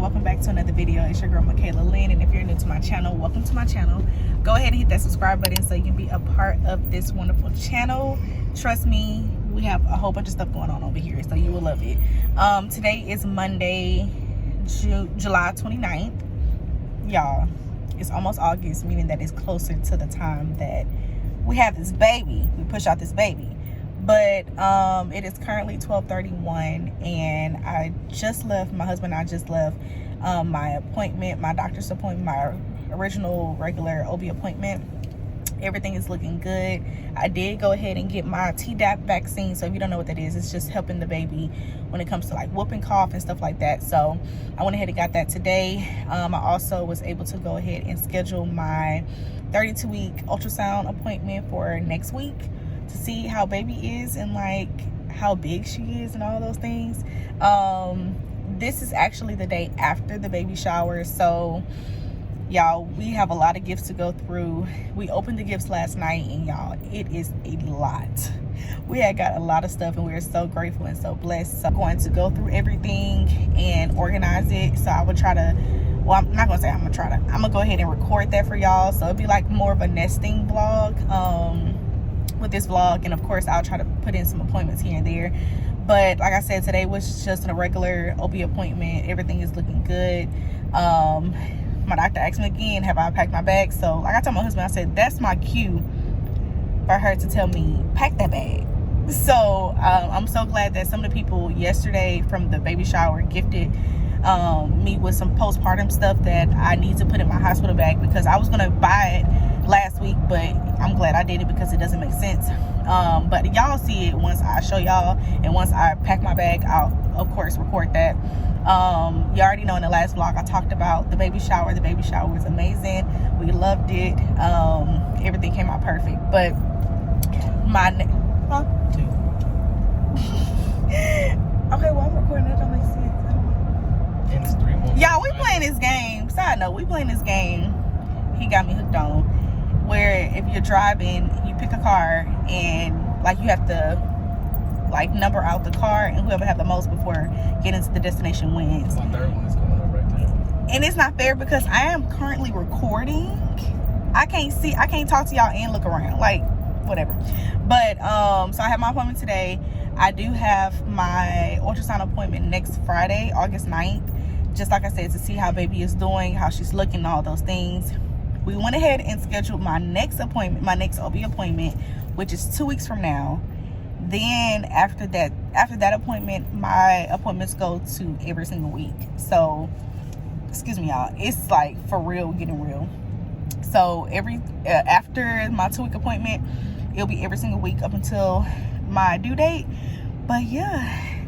and welcome back to another video. It's your girl Michaela Lynn, and if you're new to my channel, welcome to my channel. Go ahead and hit that subscribe button so you can be a part of this wonderful channel. Trust me, we have a whole bunch of stuff going on over here, so you will love it. Today is Monday, July 29th. Y'all, it's almost August, meaning that it's closer to the time that we have this baby. We push out this baby. But it is currently 12:31, and I just left, my husband and I just left my appointment, my doctor's appointment, my original regular OB appointment. Everything is looking good. I did go ahead and get my Tdap vaccine. So if you don't know what that is, it's just helping the baby when it comes to like whooping cough and stuff like that. So I went ahead and got that today. I also was able to go ahead and schedule my 32-week ultrasound appointment for next week to see how baby is and like how big she is and all those things. This is actually the day after the baby shower, so y'all, we have a lot of gifts to go through. We opened the gifts last night, and y'all, it is a lot. We had got a lot of stuff, and we are so grateful and so blessed. So I'm going to go through everything and organize it. So I would try to, well, I'm not gonna say I'm gonna go ahead and record that for y'all, so it'll be like more of a nesting vlog with this vlog. And of course I'll try to put in some appointments here and there, but like I said, today was just a regular OB appointment. Everything is looking good. My doctor asked me again, have I packed my bag? So like I told my husband, I said that's my cue for her to tell me pack that bag. So I'm so glad that some of the people yesterday from the baby shower gifted me with some postpartum stuff that I need to put in my hospital bag, because I was gonna buy it last week, but I'm glad I did it because it doesn't make sense. But y'all see it once I show y'all, and once I pack my bag, I'll of course record that. You already know in the last vlog I talked about the baby shower. The baby shower was amazing. We loved it. Everything came out perfect. But okay, well, I'm recording. That don't make sense. Y'all, we playing this game. Side note, we playing this game he got me hooked on, where if you're driving, you pick a car and like you have to like number out the car, and whoever have the most before getting to the destination wins. My third one is coming up right there. And it's not fair because I am currently recording. I can't talk to y'all and look around, like whatever. But so I have my appointment today. I do have my ultrasound appointment next Friday, August 9th. Just like I said, to see how baby is doing, how she's looking, all those things. We went ahead and scheduled my next appointment, my next OB appointment, which is 2 weeks from now. Then after that appointment, my appointments go to every single week. So, excuse me, y'all, it's like for real, getting real. So after my 2-week appointment, it'll be every single week up until my due date. But yeah,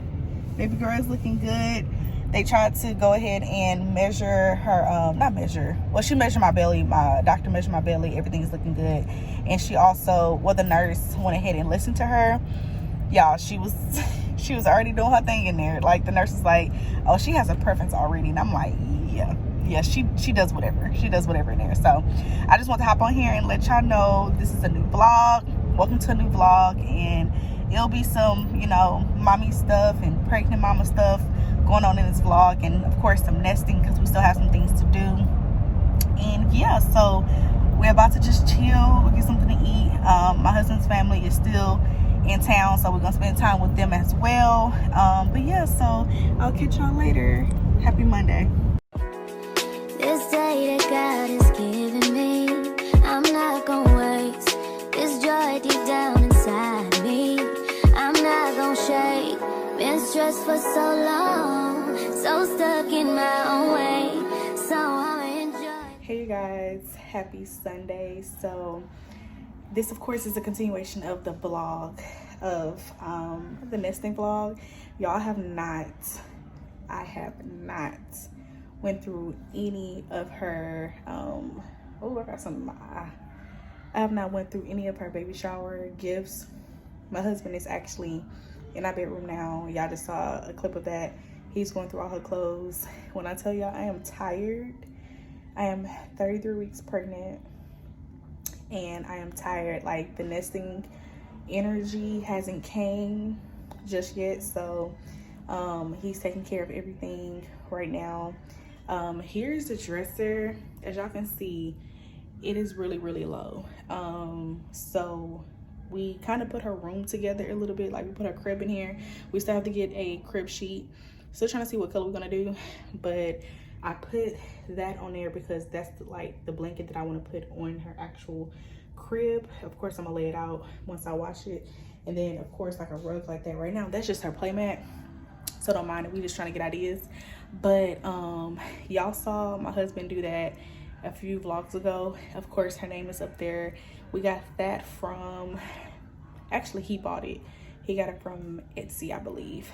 baby girl is looking good. They tried to go ahead and measure her, she measured my belly. My doctor measured my belly. Everything is looking good. And she also, the nurse went ahead and listened to her. Y'all, she was already doing her thing in there. Like, the nurse is like, oh, she has a preference already. And I'm like, yeah, she does whatever. She does whatever in there. So I just want to hop on here and let y'all know this is a new vlog. Welcome to a new vlog. And it'll be some, mommy stuff and pregnant mama stuff going on in this vlog, and of course some nesting because we still have some things to do. And yeah, so we're about to just chill. We'll get something to eat. My husband's family is still in town, so we're gonna spend time with them as well. But yeah, so I'll catch y'all later. Happy Monday. This day that God has given me, I'm not gonna waste this joy deep down inside me. I'm not gonna shake. Been stressed for so long, so stuck in my own way, so I'ma enjoy. Hey you guys, happy Sunday. So this of course is a continuation of the vlog of the nesting vlog. Y'all, I have not went through any of her I have not went through any of her baby shower gifts. My husband is actually in our bedroom now. Y'all just saw a clip of that. He's going through all her clothes. When I tell y'all I am tired, I am 33 weeks pregnant and I am tired. Like, the nesting energy hasn't came just yet. So He's taking care of everything right now. Here's the dresser. As y'all can see, it is really, really low. So we kind of put her room together a little bit, like we put her crib in here. We still have to get a crib sheet. Still trying to see what color we're gonna do, but I put that on there because that's like the blanket that I want to put on her actual crib. Of course, I'm gonna lay it out once I wash it, and then of course like a rug like that. Right now, that's just her playmat, so don't mind it. We just trying to get ideas. But y'all saw my husband do that a few vlogs ago. Of course, her name is up there. We got that from, actually he bought it. He got it from Etsy, I believe.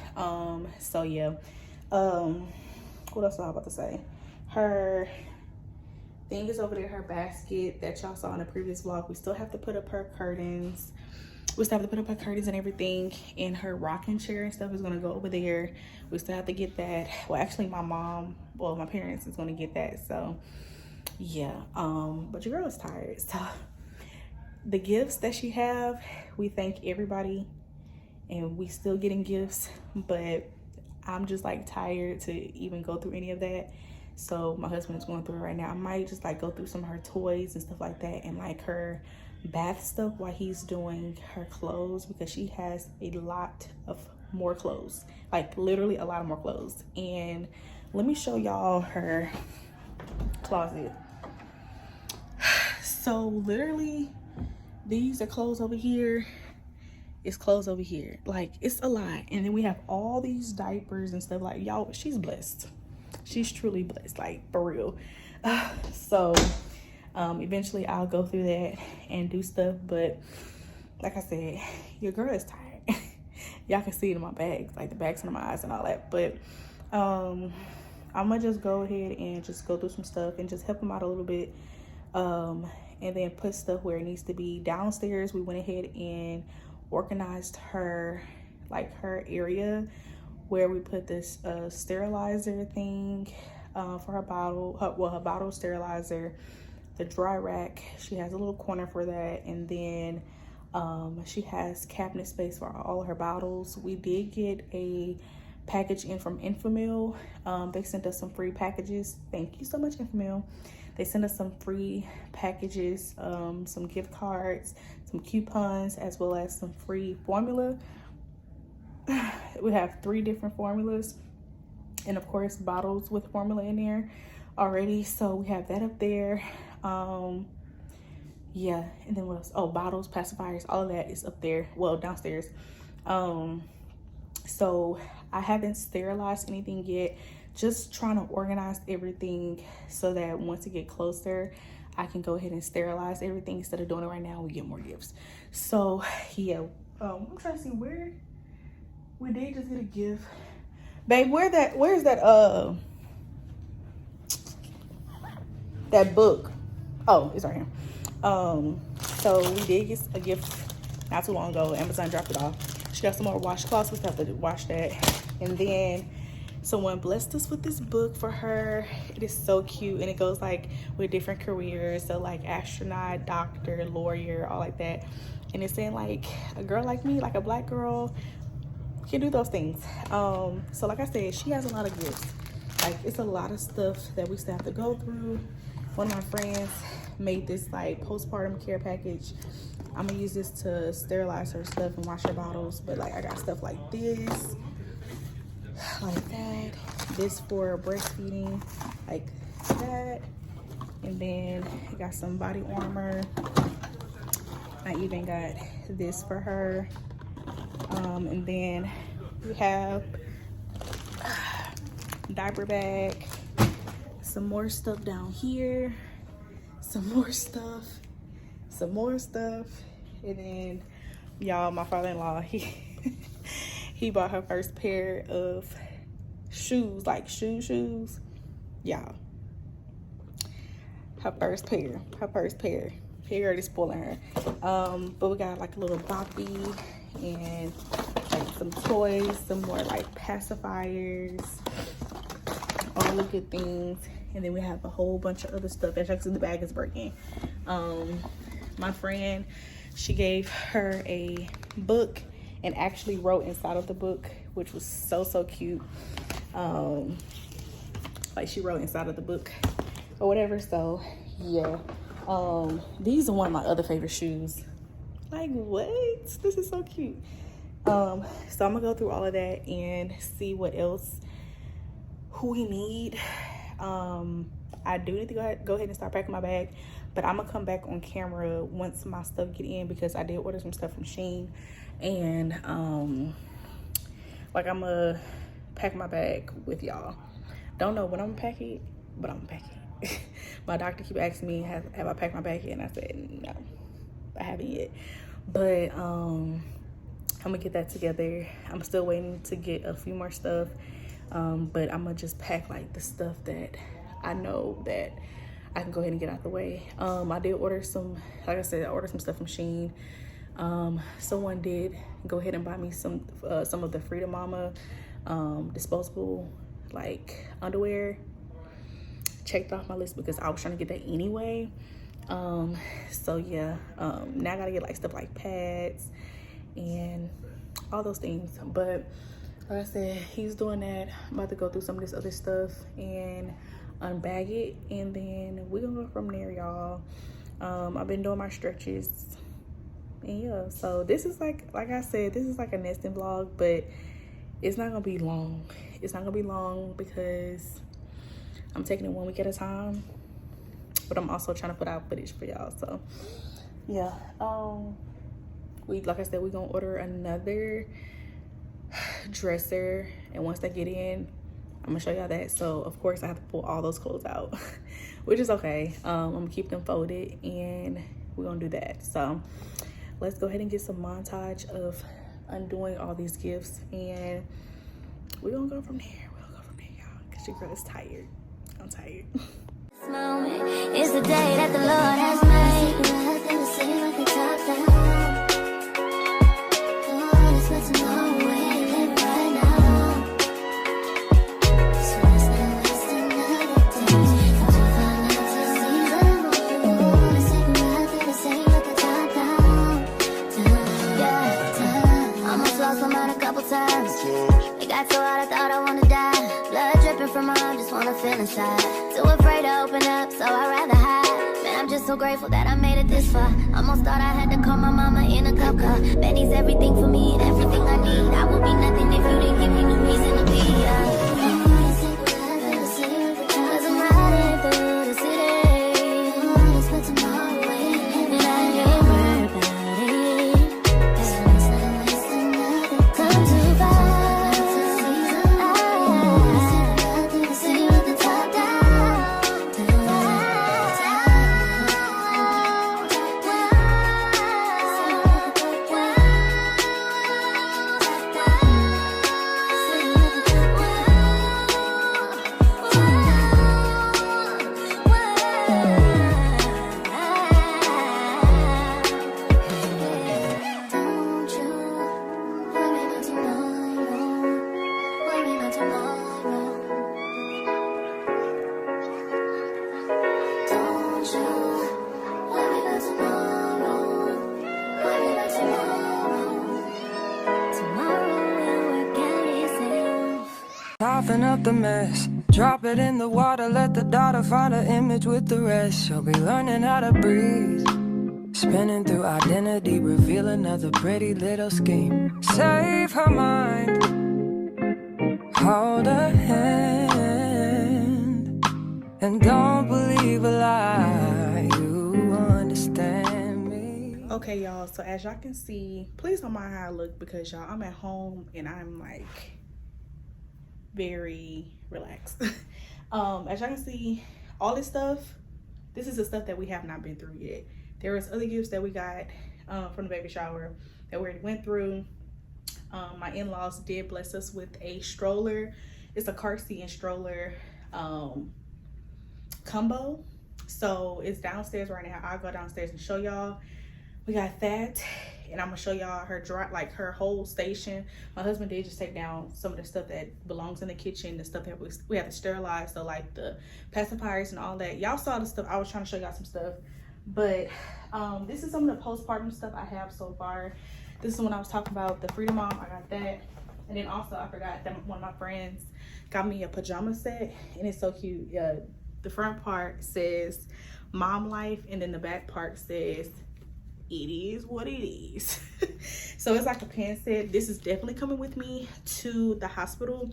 So yeah. What else was I about to say? Her thing is over there, her basket that y'all saw in the previous vlog. We still have to put up her curtains. We still have to put up her curtains and everything. And her rocking chair and stuff is gonna go over there. We still have to get that. Well, actually my parents is gonna get that. So yeah, but your girl is tired. So the gifts that she have, we thank everybody, and we still getting gifts, but I'm just like tired to even go through any of that. So my husband is going through it right now. I might just like go through some of her toys and stuff like that, and like her bath stuff while he's doing her clothes, because she has a lot of more clothes, like literally a lot of more clothes. And let me show y'all her closet. So literally these are clothes over here, it's clothes over here, like it's a lot. And then we have all these diapers and stuff. Like y'all, she's blessed. She's truly blessed, like for real. So eventually I'll go through that and do stuff, but like I said, your girl is tired. Y'all can see it in my bags, like the bags under my eyes and all that. But I'm gonna just go ahead and just go through some stuff and just help them out a little bit, and then put stuff where it needs to be. Downstairs we went ahead and organized her, like her area where we put this sterilizer thing for her bottle, her bottle sterilizer, the dry rack. She has a little corner for that, and then she has cabinet space for all of her bottles. We did get a package in from Infamil. They sent us some free packages. Thank you so much, Infamil. They sent us some free packages, some gift cards, some coupons, as well as some free formula. We have 3 different formulas, and of course bottles with formula in there already. So we have that up there. Yeah, and then what else? Oh, bottles, pacifiers, all of that is up there, well, downstairs. So I haven't sterilized anything yet, just trying to organize everything so that once it get closer, I can go ahead and sterilize everything instead of doing it right now. We get more gifts. So yeah, I'm trying to see where we did just get a gift. Babe, where's that that book? Oh, it's right here. So we did get a gift not too long ago. Amazon dropped it off. She got some more washcloths. We have to wash that. And then someone blessed us with this book for her. It is so cute, and it goes like with different careers, so like astronaut, doctor, lawyer, all like that. And it's saying like a girl like me, like a black girl, can do those things. So like I said, she has a lot of gifts. Like it's a lot of stuff that we still have to go through. One of my friends made this like postpartum care package. I'm gonna use this to sterilize her stuff and wash her bottles. But like I got stuff like this, like that, this for breastfeeding, like that, and then I got some body armor. I even got this for her, and then we have diaper bag, some more stuff down here, some more stuff, and then y'all, my father-in-law, he bought her first pair of shoes, like shoes, y'all. Her first pair. He already spoiling her. But we got like a little boppy and like some toys, some more like pacifiers, all the good things. And then we have a whole bunch of other stuff. As you can see, the bag is breaking. My friend, she gave her a book and actually wrote inside of the book, which was so cute. Like she wrote inside of the book or whatever. So yeah, these are one of my other favorite shoes. Like, what? This is so cute. So I'm gonna go through all of that and see what else who we need. I do need to go ahead and start packing my bag, but I'm gonna come back on camera once my stuff get in, because I did order some stuff from Shein, and like I'm gonna pack my bag with y'all. Don't know when I'm gonna pack it, but I'm gonna pack it. My doctor keep asking me, have I packed my bag yet? And I said no, I haven't yet. But I'm gonna get that together. I'm still waiting to get a few more stuff, but I'm gonna just pack like the stuff that I know that I can go ahead and get out the way. I did order some, like I said, I ordered some stuff from Shein. Someone did go ahead and buy me some of the Freedom Mama disposable like underwear. Checked off my list because I was trying to get that anyway. So yeah, now I gotta get like stuff like pads and all those things. But like I said, he's doing that. I'm about to go through some of this other stuff and unbag it, and then we're gonna go from there, y'all. I've been doing my stretches, and yeah, so this is like I said, this is like a nesting vlog, but it's not gonna be long. It's not gonna be long because I'm taking it 1 week at a time, but I'm also trying to put out footage for y'all. So yeah, like I said, we're gonna order another dresser, and once they get in, I'm gonna show y'all that. So of course I have to pull all those clothes out, which is okay. I'm gonna keep them folded, and we're gonna do that. So let's go ahead and get some montage of undoing all these gifts, and we're gonna go from there. We're gonna go from there, y'all, because your girl is tired. I'm tired. This moment is the day that the Lord has made. Nothing to say like the top down. Oh, let's let tomorrow away and live right now. So let's not waste another day. Don't you find out to see them all? Let's take nothing to say like the top down. Yeah, almost lost my mind a couple times. It got so hot I thought I wanted to die. Blood dripping from my arm, just wanna feel inside. Too afraid to open up, so I'd rather hide. Man, I'm just so grateful that I made it this far. Almost thought I had to call my mama in a cop car. Betty's everything for me and everything I need. I would be nothing if you didn't give me the reason to be. Cause I'm riding through the city. Let's put tomorrow away and I ain't worried about it. So let's not waste another come too far. Soften up the mess, drop it in the water, let the daughter find her image with the rest. She'll be learning how to breathe, spinning through identity, reveal another pretty little scheme. Save her mind, hold her hand, and don't believe a lie, you understand me. Okay, y'all, so as y'all can see, please don't mind how I look, because y'all, I'm at home and I'm like very relaxed. As y'all can see, all this stuff, this is the stuff that we have not been through yet. There was other gifts that we got from the baby shower that we already went through. My in-laws did bless us with a stroller. It's a car seat and stroller combo. So it's downstairs right now. I'll go downstairs and show y'all. We got that, and I'm gonna show y'all her her whole station. My husband did just take down some of the stuff that belongs in the kitchen, the stuff that we have to sterilize, so like the pacifiers and all that. Y'all saw the stuff. I was trying to show y'all some stuff, but this is some of the postpartum stuff I have so far. This is when I was talking about the Freedom Mom. I got that. And then also I forgot that one of my friends got me a pajama set, and it's so cute. The front part says Mom Life, and then the back part says it is what it is. So it's like a pants set. This is definitely coming with me to the hospital.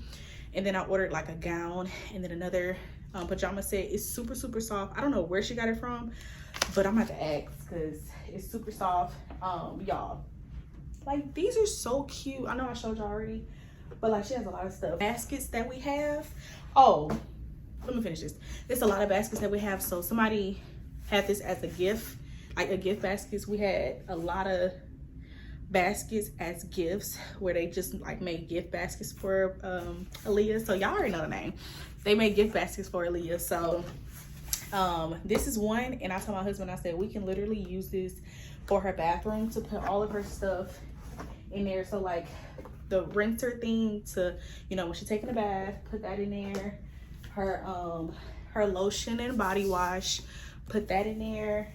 And then I ordered like a gown and then another pajama set. It's super soft. I don't know where she got it from, but I'm about to ask because it's super soft. Y'all, like, these are so cute. I know I showed y'all already, but like, she has a lot of stuff. Baskets that we have. Oh, let me finish this. There's a lot of baskets that we have. So somebody had this as a gift, like a gift baskets. We had a lot of baskets as gifts where they just like made gift baskets for Aaliyah. So y'all already know the name. They made gift baskets for Aaliyah. So this is one, and I told my husband, I said, we can literally use this for her bathroom to put all of her stuff in there. So like the rinser thing to, you know, when she's taking a bath, put that in there. Her lotion and body wash, put that in there.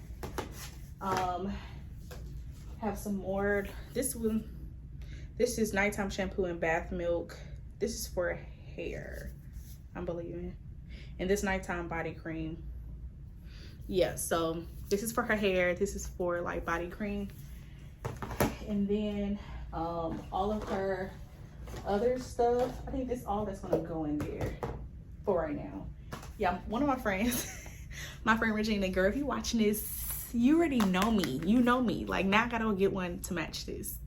Have some more. This is nighttime shampoo and bath milk. This is for hair, I'm believing. And this nighttime body cream. Yeah, so this is for her hair. This is for like body cream. And then all of her other stuff, I think this all that's gonna go in there for right now. Yeah, one of my friends, my friend Regina, girl, if you're watching this, you already know me. You know me. Like, now I gotta go get one to match this.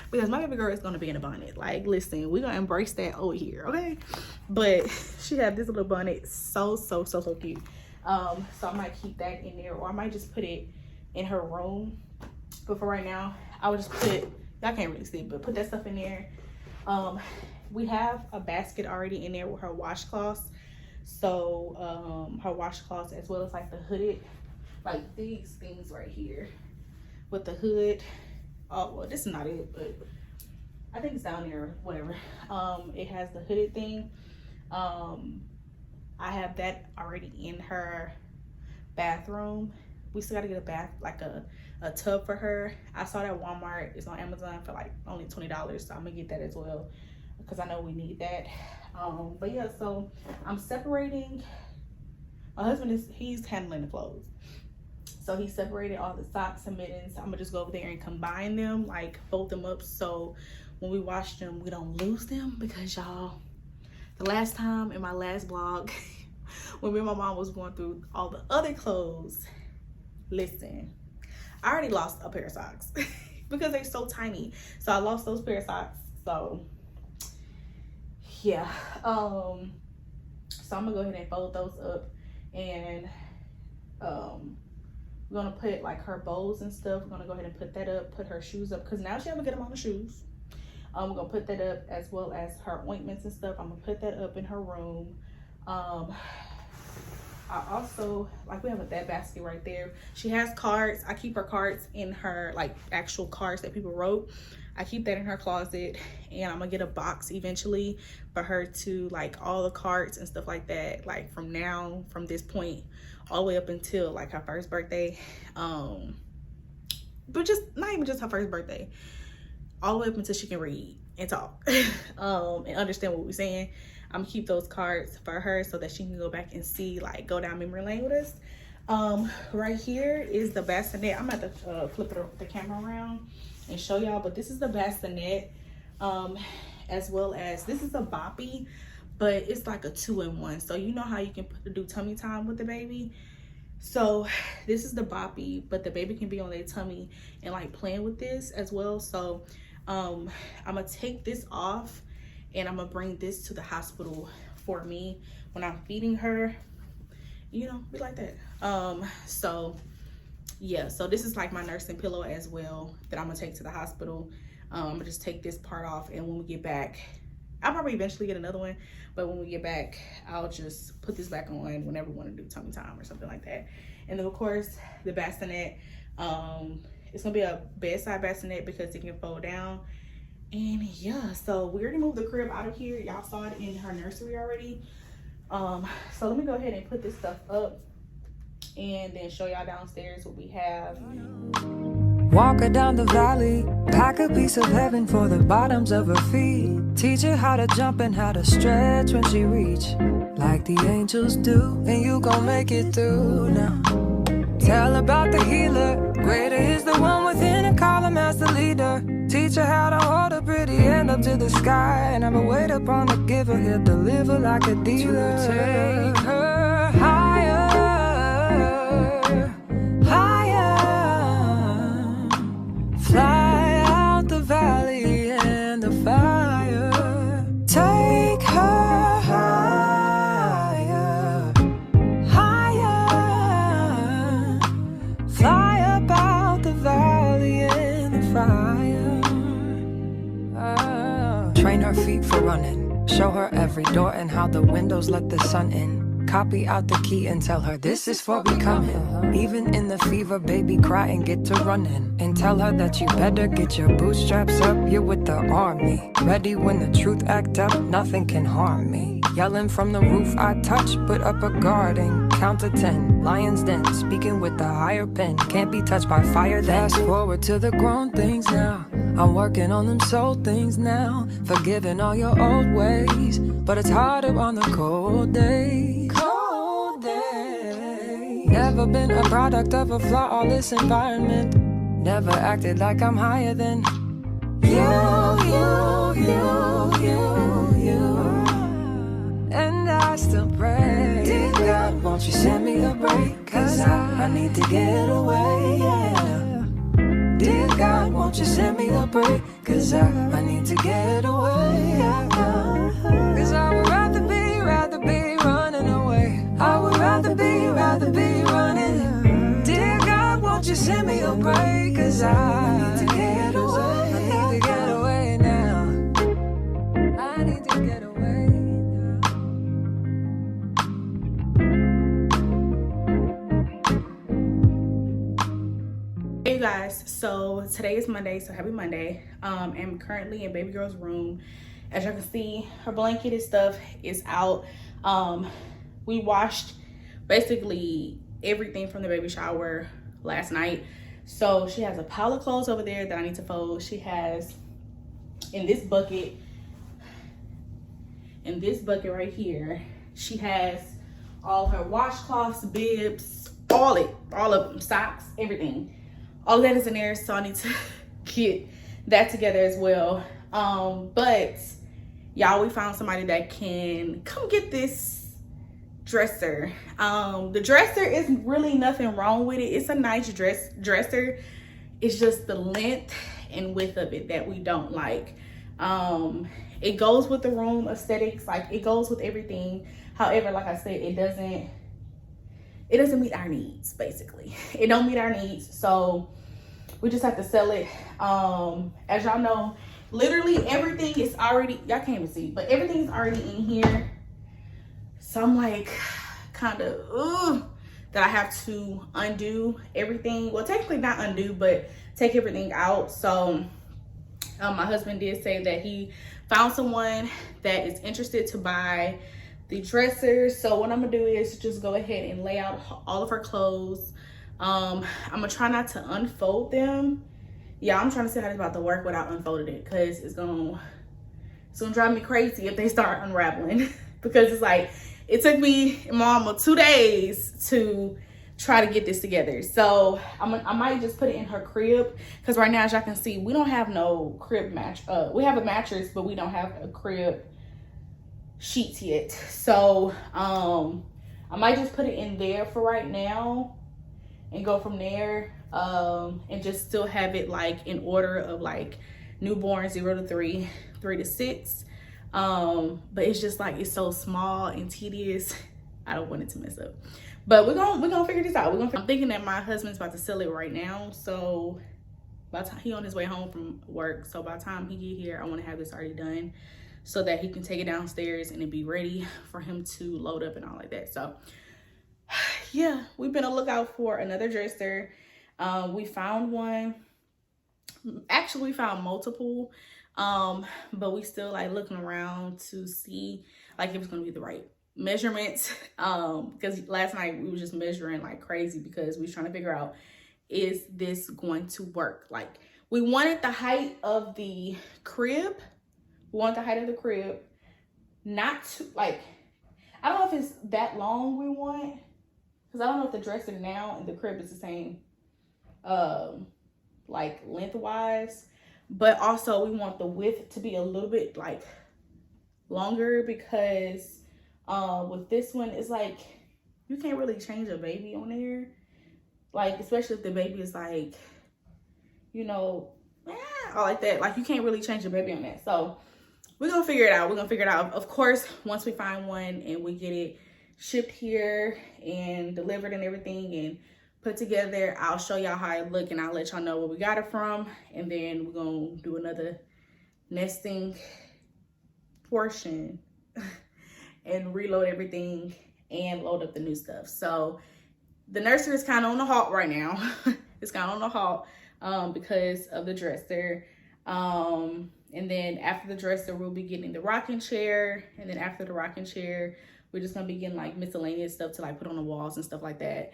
Because my baby girl is gonna be in a bonnet. Like, listen, we're gonna embrace that over here, okay? But she had this little bonnet, so cute. So I might keep that in there, or I might just put it in her room. But for right now, I would just put, y'all can't really see, but put that stuff in there. We have a basket already in there with her washcloths. So her washcloths, as well as like the hooded, like these things right here with the hood. Oh, well, this is not it, but I think it's down there, whatever. It has the hooded thing. I have that already in her bathroom. We still gotta get a bath, like a tub for her. I saw that at Walmart. It's on Amazon for like only $20, so I'm gonna get that as well because I know we need that. But yeah, so I'm separating. My husband he's handling the clothes, so he separated all the socks and mittens. I'm gonna just go over there and combine them, like fold them up, so when we wash them we don't lose them. Because y'all, the last time in my last vlog when me and my mom was going through all the other clothes, listen, I already lost a pair of socks because they're so tiny. So I lost those pair of socks. So yeah, so I'm gonna go ahead and fold those up, and we're gonna put like her bows and stuff. We're gonna go ahead and put that up, put her shoes up, because now she have a good amount of shoes. We're gonna put that up, as well as her ointments and stuff. I'm gonna put that up in her room. I also, like, we have that basket right there. She has cards. I keep her cards in her, like, actual cards that people wrote. I keep that in her closet, and I'm gonna get a box eventually for her to, like, all the cards and stuff like that, like, from this point all the way up until like her first birthday. But just not even just her first birthday, all the way up until she can read and talk and understand what we're saying. I'm gonna keep those cards for her so that she can go back and see, like, go down memory lane with us. Right here is the bassinet. I'm about to flip the camera around and show y'all, but this is the bassinet, as well as this is a boppy, but it's like a 2-in-1. So you know how you can do tummy time with the baby. So this is the boppy, but the baby can be on their tummy and like playing with this as well. So I'm gonna take this off, and I'm gonna bring this to the hospital for me when I'm feeding her. You know, we like that. So yeah, so this is like my nursing pillow as well that I'm gonna take to the hospital. I'm gonna just take this part off, and when we get back, I'll probably eventually get another one, but when we get back, I'll just put this back on whenever we want to do tummy time or something like that. And then of course the bassinet, it's gonna be a bedside bassinet because it can fold down. And yeah, so we already moved the crib out of here. Y'all saw it in her nursery already. So let me go ahead and put this stuff up and then show y'all downstairs what we have. Walk her down the valley, pack a piece of heaven for the bottoms of her feet. Teach her how to jump and how to stretch when she reach, like the angels do, and you gon' make it through now. Tell about the healer, greater is the one within, and call him as the leader. Teach her how to hold a pretty hand up to the sky, and never wait upon the giver, he'll deliver like a dealer. Take her higher, higher, fly out the valley and the fire. Take her higher, higher, fly up out the valley and the fire. Train her feet for running, show her every door and how the windows let the sun in. Copy out the key and tell her this is for becoming. Even in the fever, baby, cry and get to running. And tell her that you better get your bootstraps up, you're with the army. Ready when the truth act up, nothing can harm me. Yelling from the roof I touch, put up a guard and count to 10. Lion's den, speaking with the higher pen. Can't be touched by fire, fast forward to the grown things now. I'm working on them soul things now. Forgiving all your old ways, but it's harder on the cold days. Cold days. Never been a product of a flawless environment. Never acted like I'm higher than you. And I still pray, dear God, won't you send me a break? Cause I need to get away, yeah. Dear God, won't you send me a break? Cause I need to get away, yeah. Cause I would rather be running away. I would rather be running. Dear God, won't you send me a break? Cause I need to get away. I need to get away now. I need to get away now. Hey you guys, so today is Monday, so happy Monday. I'm currently in baby girl's room. As you can see, her blanket and stuff is out. We washed basically everything from the baby shower last night. So she has a pile of clothes over there that I need to fold. She has in this bucket right here, she has all her washcloths, bibs, all of them, socks, everything. All that is in there, so I need to get that together as well. But y'all, we found somebody that can come get this dresser. The dresser is really nothing wrong with it. It's a nice dresser. It's just the length and width of it that we don't like. It goes with the room aesthetics, like it goes with everything. However, like I said, it doesn't meet our needs, basically. It don't meet our needs, so we just have to sell it. As y'all know, literally everything is already, y'all can't even see, but everything's already in here. So I'm like, kind of, that I have to undo everything. Well, technically not undo, but take everything out. So my husband did say that he found someone that is interested to buy the dresser. So what I'm gonna do is just go ahead and lay out all of her clothes. I'm gonna try not to unfold them. Yeah, I'm trying to see how it's about to work without unfolding it, because it's gonna drive me crazy if they start unraveling. Because it's like, it took me and Mama 2 days to try to get this together. So I might just put it in her crib, because right now, as y'all can see, we don't have no crib match. We have a mattress, but we don't have a crib sheets yet. So I might just put it in there for right now and go from there, and just still have it like in order of like newborn 0 to 3, 3 to 6. But it's just like, it's so small and tedious. I don't want it to mess up, but we're gonna figure this out. I'm thinking that my husband's about to sell it right now, so by the time he on his way home from work, so by the time he get here, I want to have this already done so that he can take it downstairs and it be ready for him to load up and all like that. So yeah, we've been on the lookout for another dresser. We found one. Actually, we found multiple, but we still like looking around to see like if it's gonna be the right measurements. Because last night we were just measuring like crazy, because we was trying to figure out is this going to work? Like, we wanted the height of the crib. We want the height of the crib. Not too, like, I don't know if it's that long we want. Because I don't know if the dresser now and the crib is the same, like, lengthwise. But also, we want the width to be a little bit, like, longer. Because with this one, it's like, you can't really change a baby on there. Like, especially if the baby is like, you know, or like that. Like, you can't really change the baby on that. So we're gonna figure it out. We're gonna figure it out. Of course, once we find one and we get it shipped here and delivered and everything and put together, I'll show y'all how it look and I'll let y'all know where we got it from. And then we're gonna do another nesting portion and reload everything and load up the new stuff. So the nursery is kind of on the halt right now. It's kind of on the halt because of the dresser. And then after the dresser, we'll be getting the rocking chair. And then after the rocking chair, we're just gonna be getting like miscellaneous stuff to like put on the walls and stuff like that.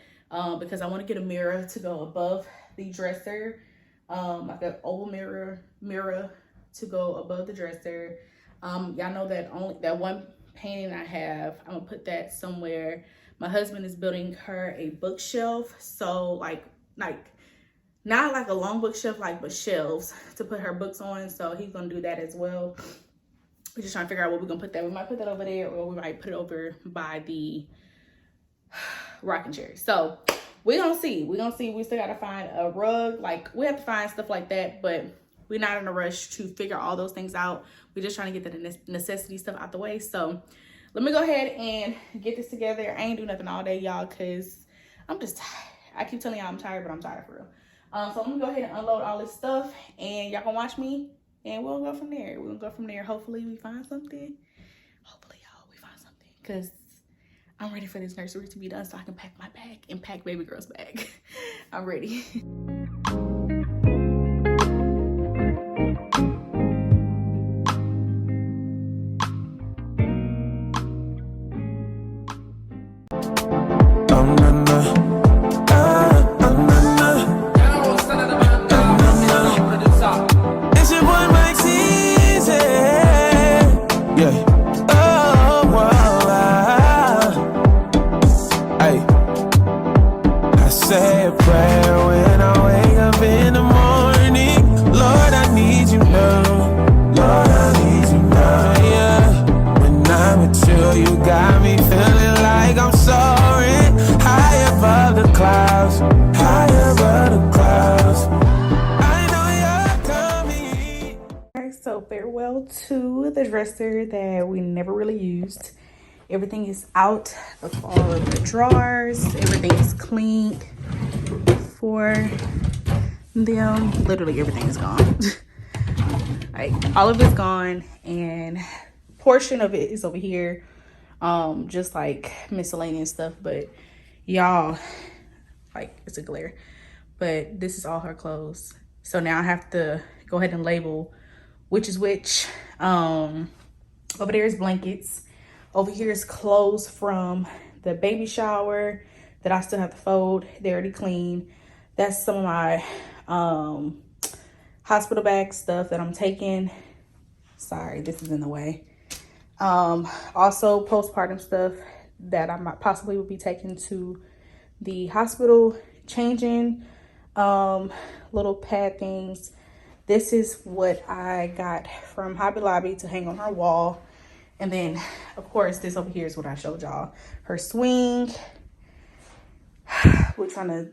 Because I want to get a mirror to go above the dresser, like an oval mirror to go above the dresser. Y'all know that only that one painting I have, I'm gonna put that somewhere. My husband is building her a bookshelf, so like not like a long bookshelf, like, but shelves to put her books on. So he's gonna do that as well. We're just trying to figure out where we're gonna put that. We might put that over there, or we might put it over by the rocking chair. So we're gonna see. We're gonna see. We still gotta find a rug. Like, we have to find stuff like that, but we're not in a rush to figure all those things out. We're just trying to get the necessity stuff out the way. So let me go ahead and get this together. I ain't do nothing all day, y'all, because I'm just tired. I keep telling y'all I'm tired, but I'm tired for real. So I'm gonna go ahead and unload all this stuff, and y'all gonna watch me, and we'll go from there. We'll go from there. Hopefully we find something. Hopefully, y'all, we find something, because I'm ready for this nursery to be done so I can pack my bag and pack baby girl's bag. I'm ready. So farewell to the dresser that we never really used. Everything is out of all of the drawers. Everything is cleaned for them. Literally everything is gone. Like, all of it's gone, and portion of it is over here, just like miscellaneous stuff. But y'all, like, it's a glare, but this is all her clothes. So now I have to go ahead and label which is which. Over there is blankets. Over here is clothes from the baby shower that I still have to fold. They're already clean. That's some of my hospital bag stuff that I'm taking. Sorry, this is in the way. Also postpartum stuff that I might possibly will be taking to the hospital, changing, little pad things. This is what I got from Hobby Lobby to hang on her wall. And then, of course, this over here is what I showed y'all. Her swing. We're trying to,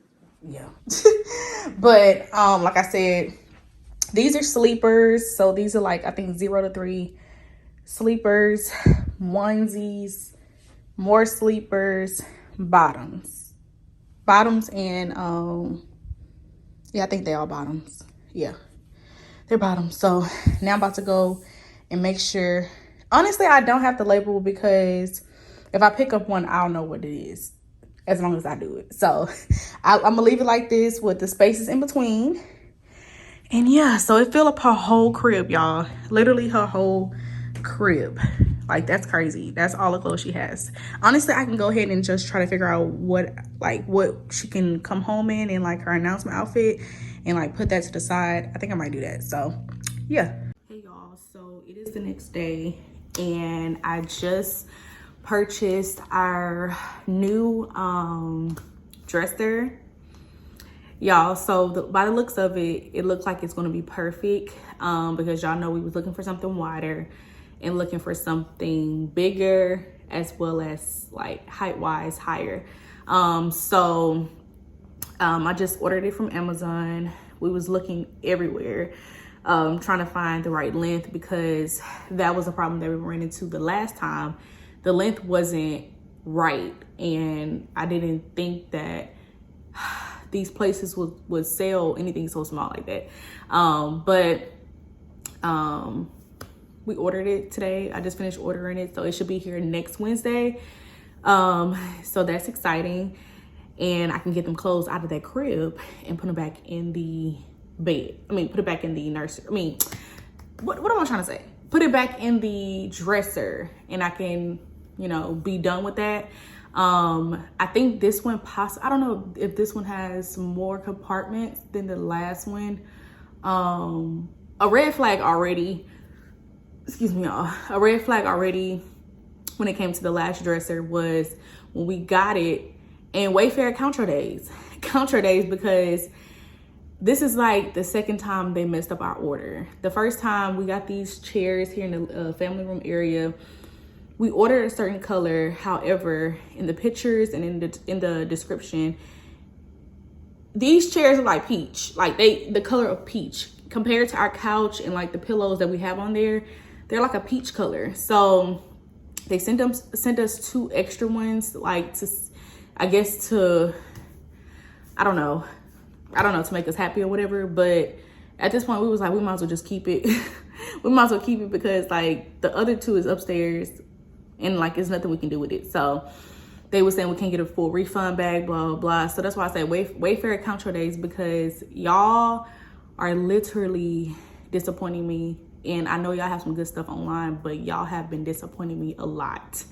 yeah. But, like I said, these are sleepers. So these are like, I think 0 to 3 sleepers, onesies, more sleepers, bottoms. Bottoms and, yeah, I think they all bottoms. Yeah. They're bottoms. So now I'm about to go and make sure. Honestly, I don't have to label, because if I pick up one, I'll know what it is as long as I do it. So I'm gonna leave it like this with the spaces in between. And yeah, so it filled up her whole crib, y'all. Literally her whole crib. Like, that's crazy. That's all the clothes she has. Honestly, I can go ahead and just try to figure out what she can come home in and like her announcement outfit and like put that to the side. I think I might do that. So yeah. Hey y'all, so it is the next day and I just purchased our new dresser, y'all. So by the looks of it, it looks like it's going to be perfect because y'all know we was looking for something wider and looking for something bigger as well as like height wise higher. So I just ordered it from Amazon. We was looking everywhere trying to find the right length because that was a problem that we ran into the last time. The length wasn't right and I didn't think that these places would sell anything so small like that. But we ordered it today. I just finished ordering it, so it should be here next Wednesday. So that's exciting. And I can get them clothes out of that crib and put them back in the bed. I mean, put it back in the nursery. I mean, what am I trying to say? Put it back in the dresser and I can, you know, be done with that. I think this one I don't know if this one has more compartments than the last one. A red flag already, excuse me y'all, a red flag already when it came to the last dresser was when we got it and Wayfair counter days because this is like the second time they messed up our order. The first time we got these chairs here in the family room area, we ordered a certain color. However, in the pictures and in the description, these chairs are like peach, like the color of peach compared to our couch and like the pillows that we have on there. They're like a peach color. So they sent us 2 extra ones, like to, I guess to, I don't know, to make us happy or whatever. But at this point we was like, we might as well just keep it. We might as well keep it because like the other 2 is upstairs and like there's nothing we can do with it. So they were saying we can't get a full refund back, blah, blah, blah. So that's why I say Wayfair counter days, because y'all are literally disappointing me. And I know y'all have some good stuff online, but y'all have been disappointing me a lot.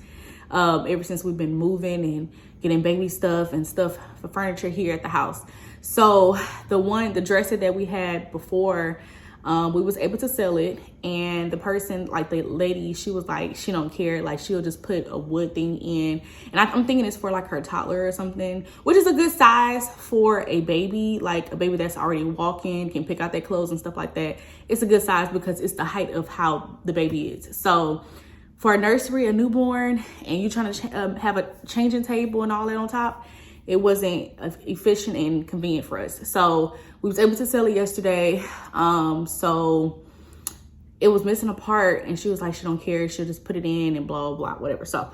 Ever since we've been moving and getting baby stuff and stuff for furniture here at the house. So the dresser that we had before, we was able to sell it, and the person, like the lady, she was like, she don't care, like she'll just put a wood thing in, and I'm thinking it's for like her toddler or something, which is a good size for a baby, like a baby that's already walking, can pick out their clothes and stuff like that. It's a good size because it's the height of how the baby is. So for a nursery, a newborn, and you trying to have a changing table and all that on top, it wasn't efficient and convenient for us. So we was able to sell it yesterday. So it was missing a part, and she was like, she don't care, she'll just put it in and blah, blah, blah, whatever. So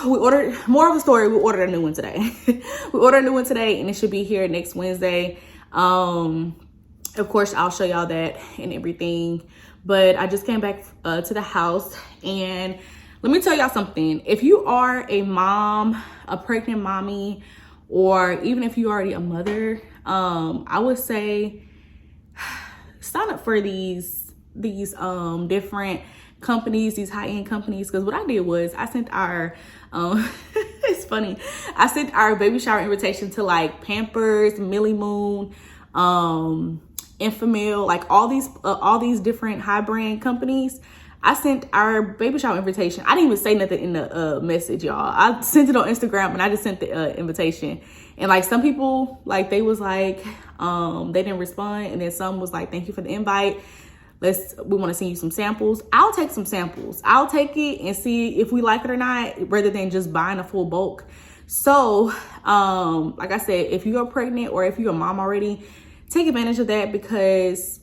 we ordered, more of the story, we ordered a new one today. We ordered a new one today, and it should be here next Wednesday. Of course, I'll show y'all that and everything. But I just came back to the house, and let me tell y'all something. If you are a mom, a pregnant mommy, or even if you're already a mother, I would say sign up for these different companies, these high-end companies. Because what I did was I sent our it's funny, I sent our baby shower invitation to like Pampers, Millie Moon, Infamil, like all these different high brand companies. I sent our baby shower invitation. I didn't even say nothing in the message, y'all. I sent it on Instagram, and I just sent the invitation. And like some people, like they was like, they didn't respond. And then some was like, thank you for the invite. We want to send you some samples. I'll take some samples. I'll take it and see if we like it or not, rather than just buying a full bulk. So, like I said, if you are pregnant or if you're a mom already, take advantage of that, because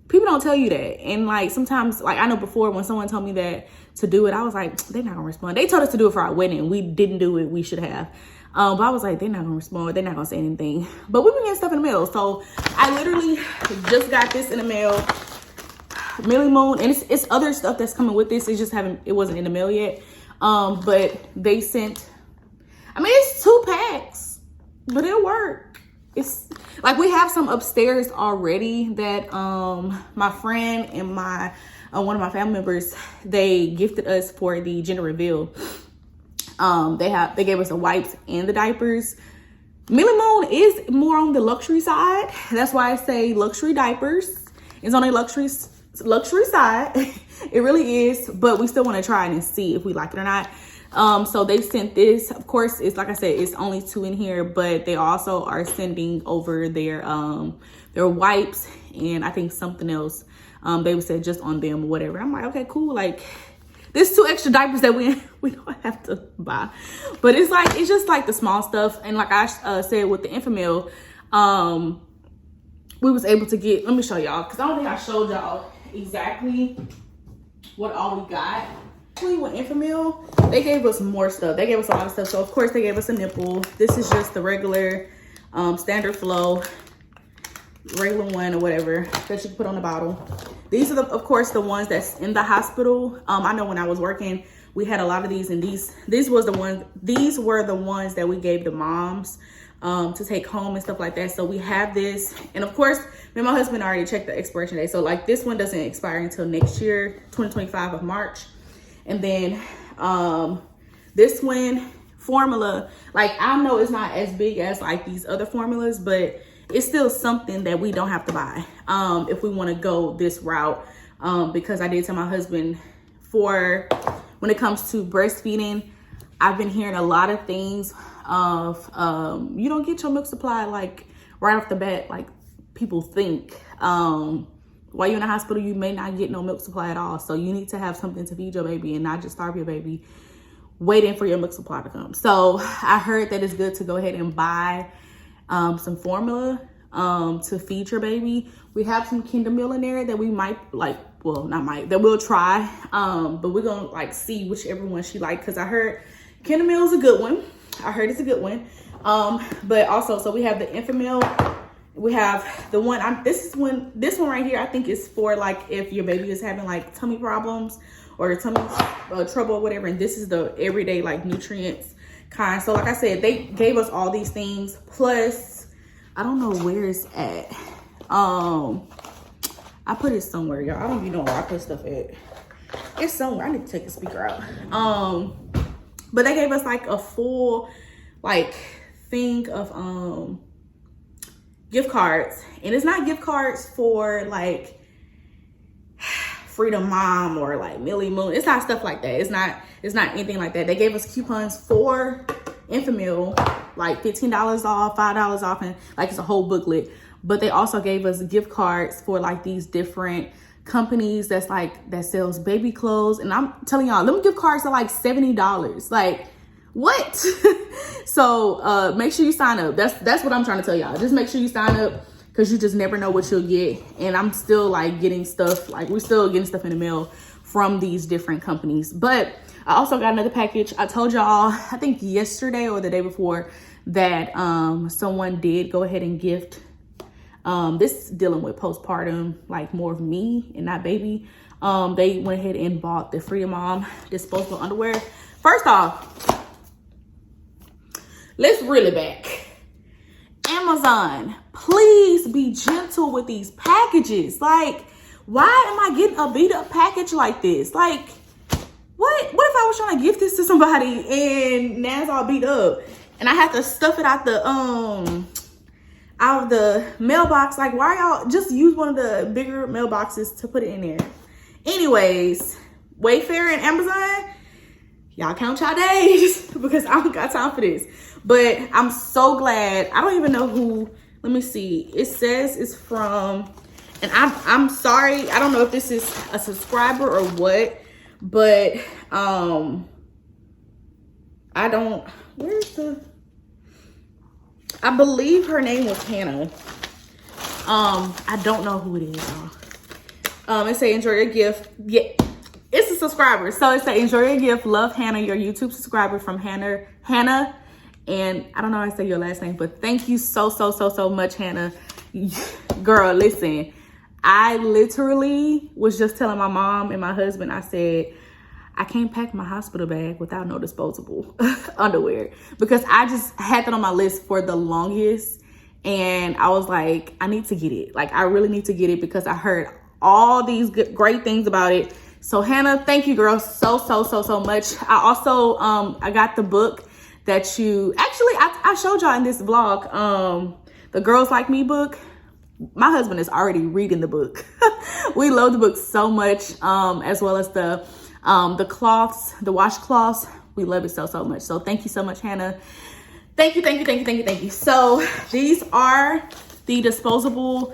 people don't tell you that. And like sometimes, like I know before when someone told me that to do it, I was like, they're not gonna respond. They told us to do it for our wedding. We didn't do it. We should have. But I was like, they're not gonna respond. They're not gonna say anything. But we've been getting stuff in the mail. So I literally just got this in the mail. Millie Moon, and it's other stuff that's coming with this. It wasn't in the mail yet. But they sent, I mean, it's 2 packs, but it'll work. It's like we have some upstairs already that my friend and my one of my family members, they gifted us for the gender reveal. They gave us the wipes and the diapers. Millie Moon is more on the luxury side. That's why I say luxury diapers. It's on a luxury side. It really is, but we still want to try it and see if we like it or not. So they sent this. Of course, it's like I said, it's only 2 in here, but they also are sending over their wipes and I think something else. They said just on them or whatever. I'm like, okay, cool. Like, there's 2 extra diapers that we don't have to buy, but it's just like the small stuff. And like I said with the Infamil, we was able to get. Let me show y'all, because I don't think I showed y'all exactly what all we got. With Infamil, they gave us more stuff. They gave us a lot of stuff. So of course they gave us a nipple. This is just the regular standard flow, regular one or whatever that you put on the bottle. These are of course the ones that's in the hospital. I know when I was working, we had a lot of these, and these were the ones that we gave the moms to take home and stuff like that. So we have this, and of course me and my husband already checked the expiration date. So like this one doesn't expire until next year, 2025 of March. And then this one formula, like I know it's not as big as like these other formulas, but it's still something that we don't have to buy if we want to go this route. Because I did tell my husband, for when it comes to breastfeeding, I've been hearing a lot of things of you don't get your milk supply like right off the bat like people think. While you're in the hospital, you may not get no milk supply at all. So you need to have something to feed your baby and not just starve your baby waiting for your milk supply to come. So I heard that it's good to go ahead and buy some formula to feed your baby. We have some Kinder Meal in there that we might like, well, not might, that we'll try. But we're gonna like see whichever one she liked, because I heard Kinder Meal is a good one. I heard it's a good one. But also, so we have the Infamil. We have the one, this one right here, I think is for like if your baby is having like tummy problems or tummy trouble or whatever. And this is the everyday like nutrients kind. So like I said, they gave us all these things. Plus, I don't know where it's at. I put it somewhere, y'all. I don't even know where I put stuff at. It's somewhere. I need to take the speaker out. But they gave us like a full like thing of gift cards, and it's not gift cards for like Freedom Mom or like Millie Moon. It's not stuff like that. It's not anything like that. They gave us coupons for Infamil, like $15 off, $5 off, and like it's a whole booklet. But they also gave us gift cards for like these different companies that sells baby clothes. And I'm telling y'all, them gift cards are like $70. Like, what? So make sure you sign up. That's what I'm trying to tell y'all. Just make sure you sign up, because you just never know what you'll get. And I'm still like getting stuff, like we're still getting stuff in the mail from these different companies. But I also got another package. I told y'all, I think yesterday or the day before, that someone did go ahead and gift this is dealing with postpartum, like more of me and not baby. They went ahead and bought the Freedom Mom disposable underwear. First off, let's reel it back. Amazon, please be gentle with these packages. Like, why am I getting a beat up package like this? Like, what if I was trying to gift this to somebody and now it's all beat up and I have to stuff it out of the mailbox? Like, why y'all just use one of the bigger mailboxes to put it in there? Anyways, Wayfair and Amazon, y'all count y'all days, because I don't got time for this. But I'm so glad. I don't even know who. Let me see. It says it's from, and I'm sorry. I don't know if this is a subscriber or what, but I don't. Where's the? I believe her name was Hannah. I don't know who it is, y'all. It say enjoy your gift. Yeah, it's a subscriber. So it say enjoy your gift. Love, Hannah, your YouTube subscriber from Hannah. And I don't know how to say your last name, but thank you so much, Hannah. Girl, listen, I literally was just telling my mom and my husband, I said, I can't pack my hospital bag without no disposable underwear, because I just had that on my list for the longest. And I was like, I need to get it. Like, I really need to get it, because I heard all these great things about it. So Hannah, thank you, girl, so much. I also I got the book that you actually I showed y'all in this vlog, the Girls Like Me book. My husband is already reading the book. We love the book so much, as well as the cloths, the washcloths. We love it so much. So thank you so much, Hannah. Thank you. So these are the disposable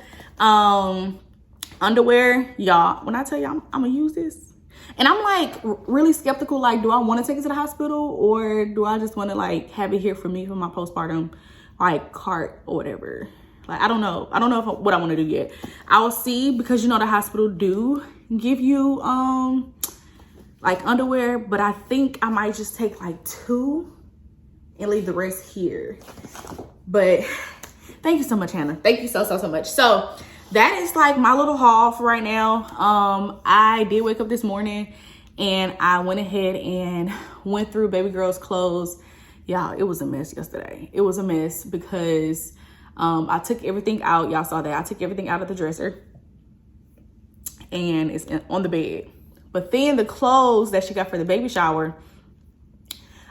underwear, y'all. When I tell y'all I'm gonna use this, and I'm like really skeptical, like, do I want to take it to the hospital, or do I just want to like have it here for me for my postpartum like cart or whatever? Like, I don't know what I want to do yet. I will see, because you know the hospital do give you like underwear, but I think I might just take like 2 and leave the rest here. But thank you so much, Hannah. Thank you so much. So that is like my little haul for right now. I did wake up this morning and I went ahead and went through baby girl's clothes. Y'all, it was a mess yesterday. It was a mess because I took everything out. Y'all saw that. I took everything out of the dresser and it's on the bed. But then the clothes that she got for the baby shower,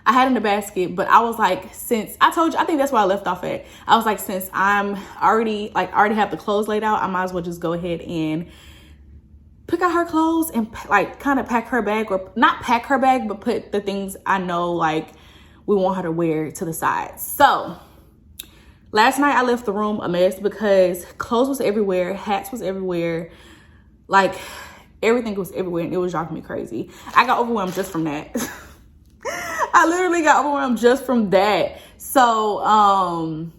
I had in the basket, but I was like, since I told you, I think that's where I left off at. I was like, since I'm already have the clothes laid out, I might as well just go ahead and pick out her clothes and like kind of pack her bag, or not pack her bag, but put the things I know like we want her to wear to the side. So last night I left the room a mess because clothes was everywhere, hats was everywhere, like everything was everywhere, and it was driving me crazy. I got overwhelmed just from that. I literally got overwhelmed just from that. So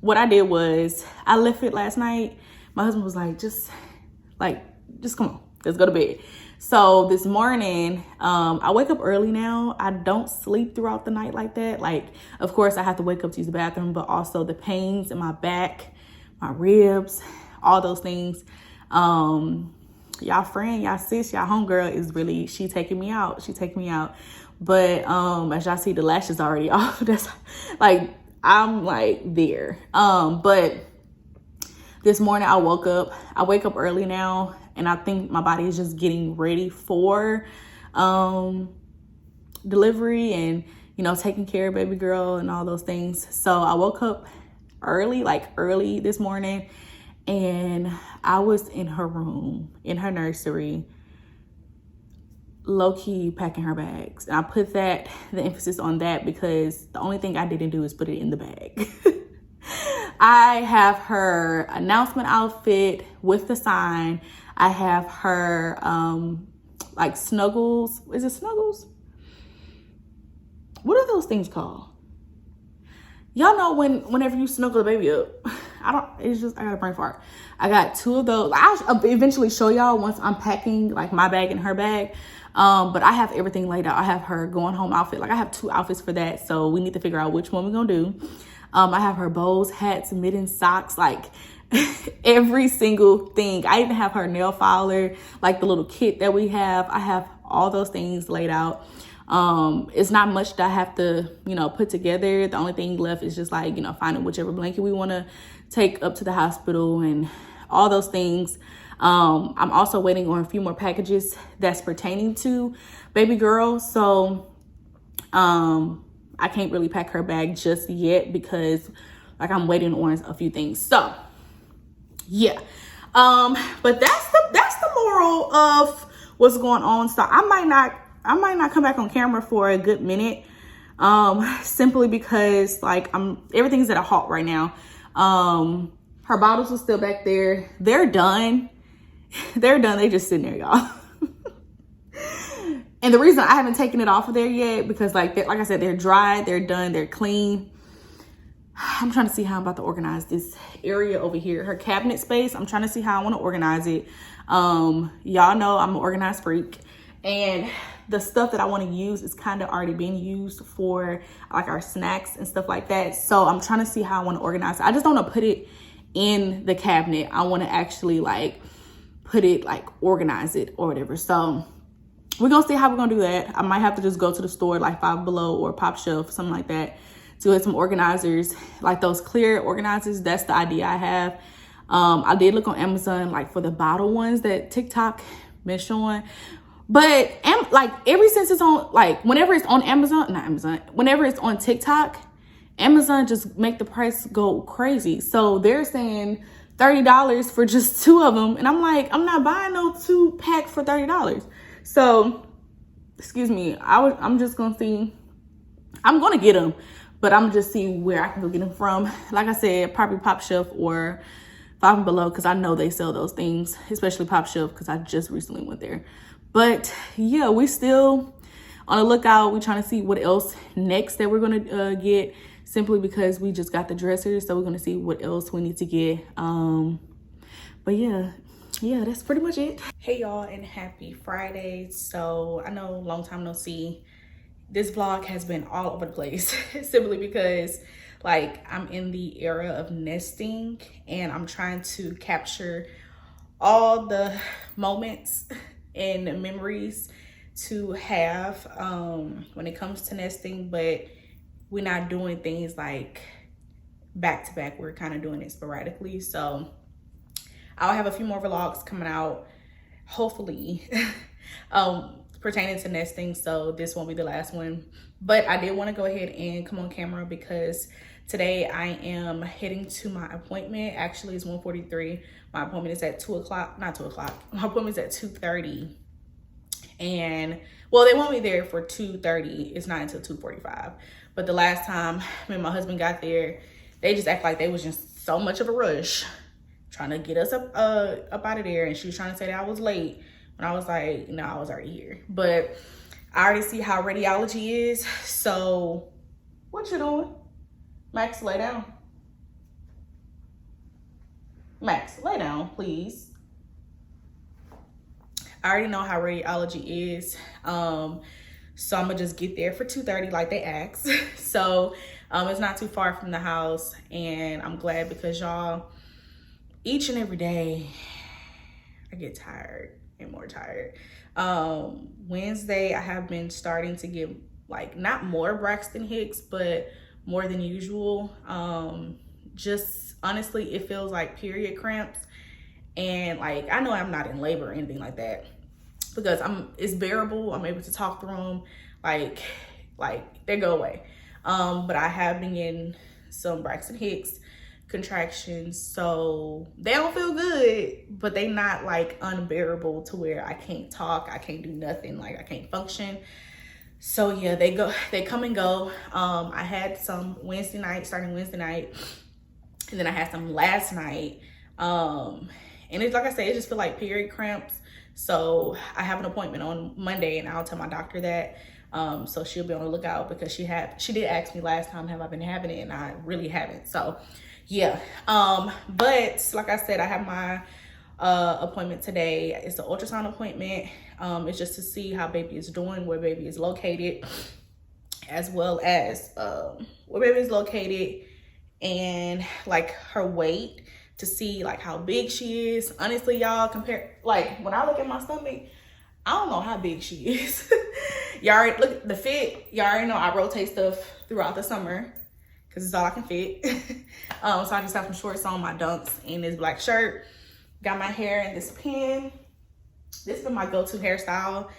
what I did was I left it last night. My husband was like, just come on, let's go to bed. So this morning, I wake up early now. I don't sleep throughout the night like that. Like, of course, I have to wake up to use the bathroom, but also the pains in my back, my ribs, all those things. Y'all friend, y'all sis, y'all homegirl is really, she taking me out. But as y'all see, the lashes already off. That's like, I'm like there. But this morning I wake up early now, and I think my body is just getting ready for delivery and, taking care of baby girl and all those things. So I woke up early this morning, and I was in her room, in her nursery, low-key packing her bags. And I put the emphasis on that because the only thing I didn't do is put it in the bag. I have her announcement outfit with the sign. I have her like snuggles. Is it snuggles? What are those things called? Y'all know whenever you snuggle the baby up. I got a brain fart. I got 2 of those. I'll eventually show y'all once I'm packing like my bag and her bag. But I have everything laid out. I have her going home outfit. Like, I have 2 outfits for that. So we need to figure out which one we're gonna do. I have her bows, hats, mittens, socks, like every single thing. I even have her nail filer, like the little kit that we have. I have all those things laid out. It's not much that I have to, put together. The only thing left is just like, finding whichever blanket we want to take up to the hospital and all those things. I'm also waiting on a few more packages that's pertaining to baby girl. So, I can't really pack her bag just yet because I'm waiting on a few things. So yeah. But that's the moral of what's going on. So I might not come back on camera for a good minute. Simply because everything's at a halt right now. Her bottles are still back there. They're done. They just sitting there, y'all. And the reason I haven't taken it off of there yet, because like I said, they're dry, they're done, they're clean. I'm trying to see how I'm about to organize this area over here, her cabinet space. I'm trying to see how I want to organize it. Y'all know I'm an organized freak, and the stuff that I want to use is kind of already being used for like our snacks and stuff like that. So I'm trying to see how I want to organize it. I just don't want to put it in the cabinet. I want to actually put it, organize it or whatever. So we're gonna see how we're gonna do that. I might have to just go to the store like Five Below or Pop Shelf, something like that, to get some organizers, like those clear organizers. That's the idea I have. I did look on Amazon, like for the bottle ones that TikTok been showing. But like ever since it's on, like whenever it's on whenever it's on TikTok, Amazon just make the price go crazy. So they're saying $30 for just 2 of them. And I'm like, I'm not buying no 2-pack for $30. So, excuse me, I'm just going to see. I'm going to get them, but I'm just seeing where I can go get them from. Like I said, probably Pop Shelf or 5 and Below, because I know they sell those things, especially Pop Shelf, because I just recently went there. But yeah, we still on the lookout. We're trying to see what else next that we're going to get, simply because we just got the dressers. So we're going to see what else we need to get. But yeah, that's pretty much it. Hey y'all, and happy Friday. So I know long time no see. This vlog has been all over the place simply because like I'm in the era of nesting and I'm trying to capture all the moments and memories to have when it comes to nesting, but we're not doing things like back to back. We're kind of doing it sporadically. So I'll have a few more vlogs coming out, hopefully, pertaining to nesting. So this won't be the last one, but I did want to go ahead and come on camera because today I am heading to my appointment. Actually, it's 1:43. My appointment is at 2 o'clock, not 2 o'clock. My appointment is at 2:30. And well, they want me there for 2:30. It's not until 2:45. But the last time me and my husband got there, they just act like they was just so much of a rush trying to get us up out of there. And she was trying to say that I was late. And I was like, no, I was already here. But I already see how radiology is. So what you doing? Max, lay down. Max, lay down, please. I already know how radiology is. So I'm gonna just get there for 2:30 like they asked. So it's not too far from the house, and I'm glad because y'all, each and every day I get tired and more tired. Wednesday I have been starting to get like not more Braxton Hicks, but more than usual. Just honestly, it feels like period cramps. And like, I know I'm not in labor or anything like that because it's bearable. I'm able to talk through them. Like they go away. But I have been getting some Braxton Hicks contractions. So they don't feel good, but they not like unbearable to where I can't talk. I can't do nothing. Like I can't function. So yeah, they come and go. I had some starting Wednesday night. And then I had some last night. And it's like I said, it just feel like period cramps. So I have an appointment on Monday and I'll tell my doctor that. So she'll be on the lookout because she did ask me last time, have I been having it? And I really haven't. So yeah. But like I said, I have my appointment today. It's an ultrasound appointment. It's just to see how baby is doing, where baby is located, as well as where baby is located and like her weight, to see like how big she is. Honestly, y'all, like when I look at my stomach, I don't know how big she is. Y'all already look at the fit. Y'all already know I rotate stuff throughout the summer because it's all I can fit. So I just have some shorts on, my dunks, and this black shirt. Got my hair in this pin. This has been my go-to hairstyle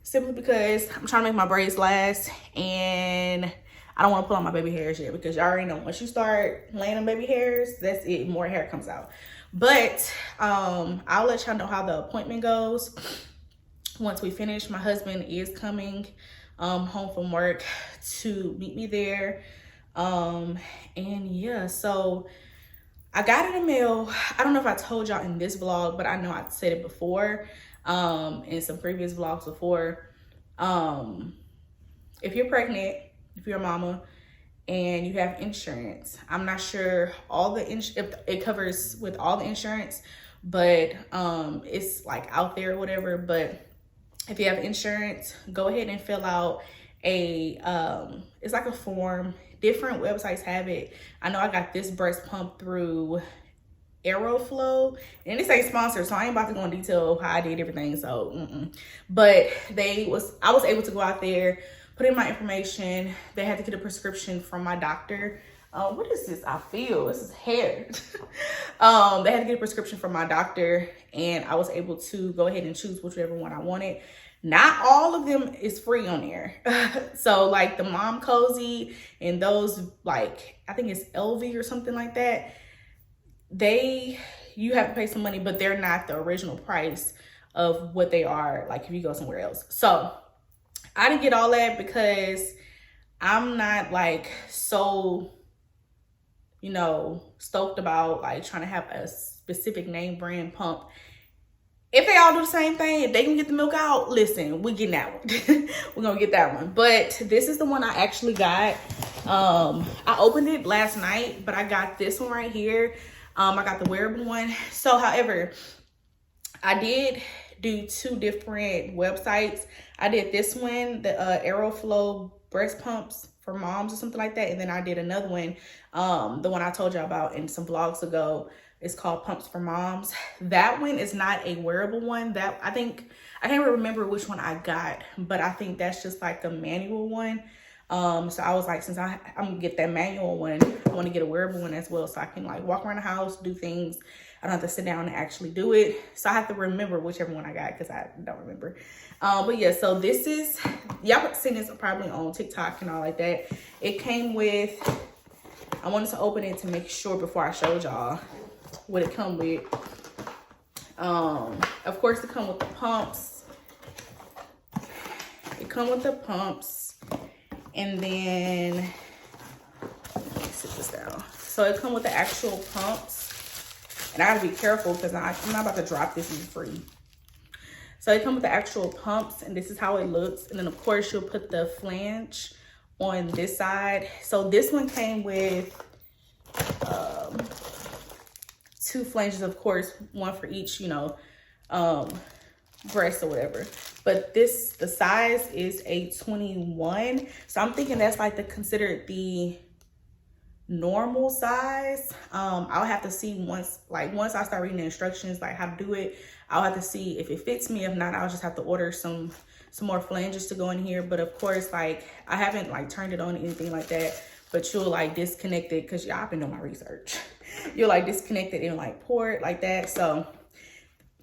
simply because I'm trying to make my braids last, and I don't want to pull out my baby hairs yet because y'all already know once you start laying on baby hairs, that's it, more hair comes out. But I'll let y'all know how the appointment goes once we finish. My husband is coming home from work to meet me there. And yeah, so I got it in the mail. I don't know if I told y'all in this vlog, but I know I said it before in some previous vlogs before. If you're pregnant, if you're a mama and you have insurance, I'm not sure if it covers with all the insurance, but it's like out there or whatever. But if you have insurance, go ahead and fill out it's like a form. Different websites have it. I know I got this breast pump through Aeroflow, and this ain't sponsored, so I ain't about to go in detail how I did everything. So, but I was able to go out there, put in my information. They had to get a prescription from my doctor What is this? I feel this is hair. They had to get a prescription from my doctor, and I was able to go ahead and choose whichever one I wanted. Not all of them is free on there. So like the Mom Cozy and those, like I think it's LV or something like that, you have to pay some money, but they're not the original price of what they are like if you go somewhere else. So I didn't get all that because I'm not like so, you know, stoked about like trying to have a specific name brand pump. If they all do the same thing, if they can get the milk out, listen, we getting that one. We're gonna get that one. But this is the one I actually got. I opened it last night, but I got this one right here. I got the wearable one. So, however, I did do 2 different websites. I did this one, the Aeroflow breast pumps for moms or something like that. And then I did another one, the one I told you about in some vlogs ago. It's called Pumps for Moms. That one is not a wearable one. That I can't remember which one I got, but I think that's just like a manual one. So I was like, since I'm gonna get that manual one, I want to get a wearable one as well, so I can like walk around the house, do things. I don't have to sit down and actually do it. So I have to remember whichever one I got because I don't remember. But yeah, so this is, y'all have seen this probably on TikTok and all like that. It came with, I wanted to open it to make sure before I showed y'all what it come with. Of course it come with the pumps. It come with the pumps, and then let me sit this down. So it come with the actual pumps, and I gotta be careful because I'm not about to drop this in free. So it come with the actual pumps, and this is how it looks. And then of course you'll put the flange on this side. So this one came with 2 flanges, of course, one for each, you know, breast or whatever. But the size is a 21. So I'm thinking that's like considered the normal size. I'll have to see once I start reading the instructions, like how to do it. I'll have to see if it fits me. If not, I'll just have to order some more flanges to go in here. But of course, like I haven't like turned it on or anything like that, but you'll like disconnect it, because y'all been doing my research. You'll like disconnect it and like pour it like that. So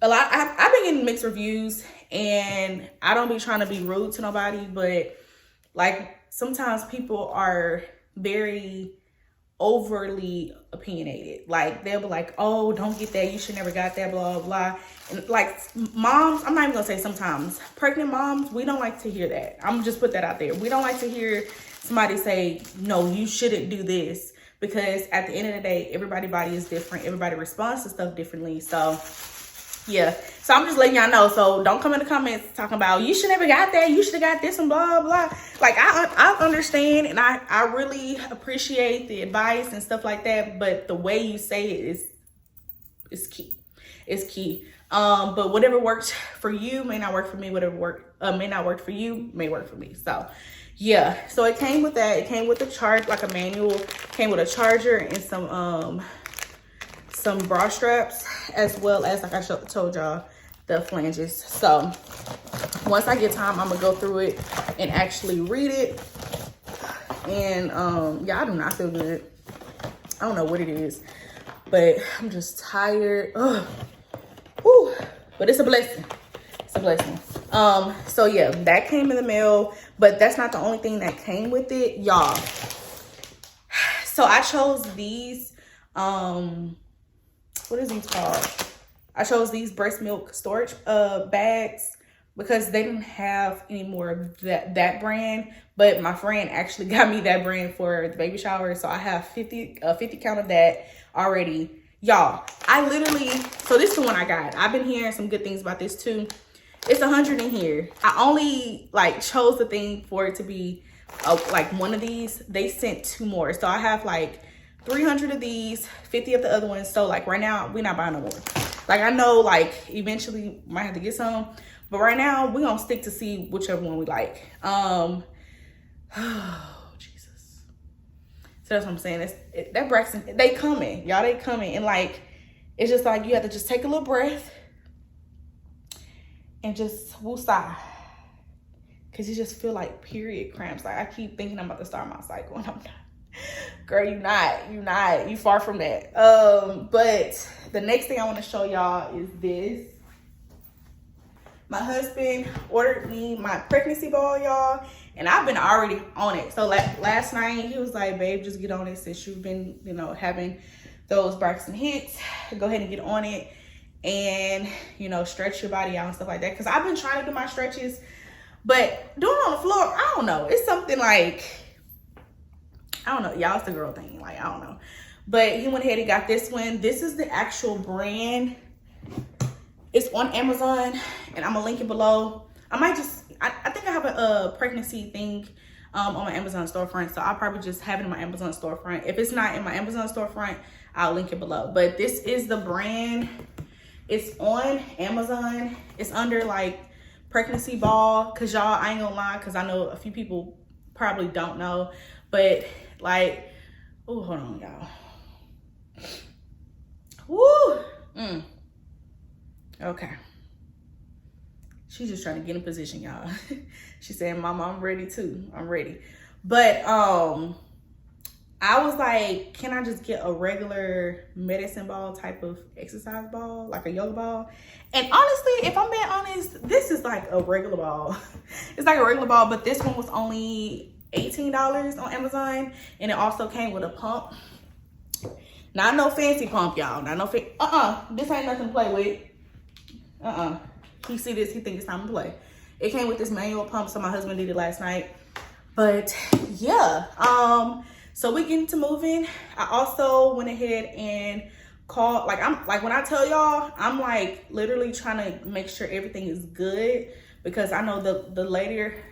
I've been getting mixed reviews, and I don't be trying to be rude to nobody, but like sometimes people are very overly opinionated. Like they'll be like, oh, don't get that, you should never got that, blah blah. And like moms, I'm not even gonna say sometimes, pregnant moms, we don't like to hear that. I'm just put that out there. We don't like to hear somebody say, no, you shouldn't do this, because at the end of the day, everybody's body is different. Everybody responds to stuff differently. So yeah, so I'm just letting y'all know. So don't come in the comments talking about you should never got that, you should have got this and blah blah. Like I understand, and I really appreciate the advice and stuff like that, but the way you say it is key. It's key. But whatever works for you may not work for me. Whatever may not work for you may work for me. So yeah, so it came with that. It came with a charge, like a manual. Came with a charger and some bra straps, as well as, like I told y'all, the flanges. So once I get time, I'm gonna go through it and actually read it. And yeah, I do not feel good. I don't know what it is, but I'm just tired. Ugh. Whew. But it's a blessing. It's a blessing. So yeah, that came in the mail, but that's not the only thing that came with it, y'all. So I chose these, what is these called? I chose these breast milk storage bags because they didn't have any more of that brand, but my friend actually got me that brand for the baby shower. So I have 50 count of that already. Y'all, I literally, so this is the one I got. I've been hearing some good things about this too. It's 100 in here. I only like chose the thing for it to be like one of these. They sent 2 more. So I have like 300 of these, 50 of the other ones. So like right now, we're not buying no more. Like I know like eventually might have to get some, but right now we're gonna stick to see whichever one we like. Oh, Jesus. So that's what I'm saying. That Braxton, they coming. Y'all, they coming. And like, it's just like you have to just take a little breath and just woosah, because you just feel like period cramps. Like I keep thinking I'm about to start my cycle and I'm not. Girl, you far from that. But the next thing I want to show y'all is this. My husband ordered me my pregnancy ball, y'all, and I've been already on it. So last night he was like, babe, just get on it since you've been, you know, having those Braxton hits. Go ahead and get on it and, you know, stretch your body out and stuff like that. Because I've been trying to do my stretches, but doing it on the floor, I don't know. It's something like, I don't know. Y'all, it's the girl thing. Like, I don't know. But he went ahead and got this one. This is the actual brand. It's on Amazon, and I'm gonna link it below. I might just, I think I have a pregnancy thing on my Amazon storefront, so I'll probably just have it in my Amazon storefront. If it's not in my Amazon storefront, I'll link it below. But this is the brand. It's on Amazon. It's under like pregnancy ball, cause y'all, I ain't gonna lie, cause I know a few people probably don't know, but like, oh, hold on, y'all. Woo. Okay. She's just trying to get in position, y'all. She said, Mama, I'm ready too. I'm ready. But I was like, can I just get a regular medicine ball type of exercise ball, like a yoga ball? And honestly, if I'm being honest, this is like a regular ball. It's like a regular ball, but this one was only $18 on Amazon, and it also came with a pump. Not no fancy pump, y'all. Not no this ain't nothing to play with. He see this, he think it's time to play. It came with this manual pump, so my husband did it last night. But yeah, so we getting to moving. I also went ahead and called, like when I tell y'all, I'm like literally trying to make sure everything is good, because I know the later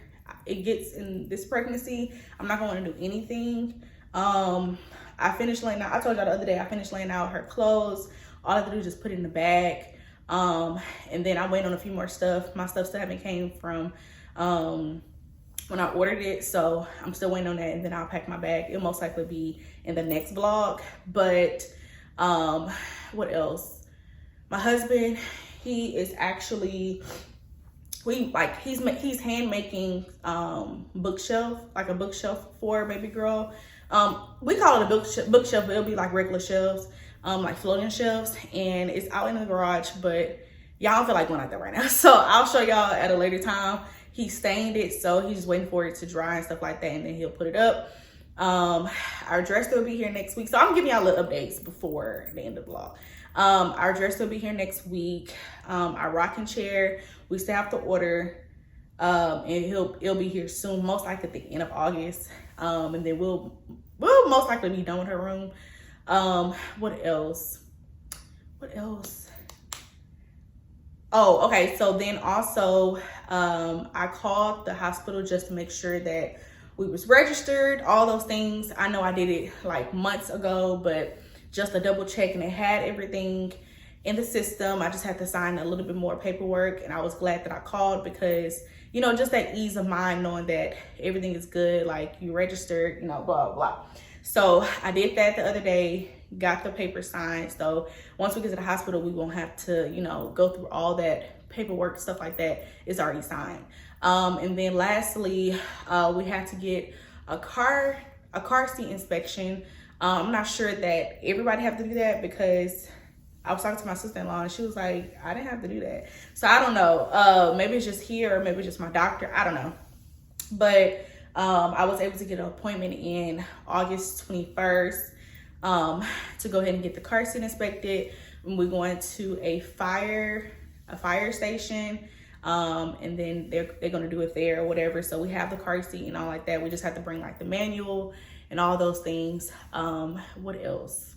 it gets in this pregnancy, I'm not going to do anything. I finished laying out, I told y'all the other day, I finished laying out her clothes. All I have to do is just put it in the bag. And then I wait on a few more stuff. My stuff still haven't came from when I ordered it, so I'm still waiting on that, and then I'll pack my bag. It'll most likely be in the next vlog. But what else? My husband, he is actually, he's hand making bookshelf, like a bookshelf for a baby girl. We call it a bookshelf, but it'll be like regular shelves, like floating shelves, and it's out in the garage, but y'all don't feel like going out there right now. So I'll show y'all at a later time. He stained it, so he's just waiting for it to dry and stuff like that, and then he'll put it up. Our dresser will be here next week. So I'm giving y'all little updates before the end of the vlog. Our dresser will be here next week. Our rocking chair, we still have to order, and it'll be here soon, most likely at the end of August. And then we'll most likely be done with her room. What else? Oh, okay. So then also, I called the hospital just to make sure that we was registered, all those things. I know I did it like months ago, but just a double check, and it had everything in the system. I just had to sign a little bit more paperwork, and I was glad that I called, because, you know, just that ease of mind knowing that everything is good, like you registered, you know, blah, blah. So I did that the other day, got the paper signed. So once we get to the hospital, we won't have to, you know, go through all that paperwork, stuff like that. It's already signed. And then lastly, we had to get a car seat inspection. I'm not sure that everybody have to do that, because I was talking to my sister-in-law and she was like, I didn't have to do that. So I don't know. Maybe it's just here, or maybe it's just my doctor. I don't know. But I was able to get an appointment in August 21st to go ahead and get the car seat inspected. And we're going to a fire station, and then they're going to do it there or whatever. So we have the car seat and all like that. We just have to bring like the manual and all those things. What else?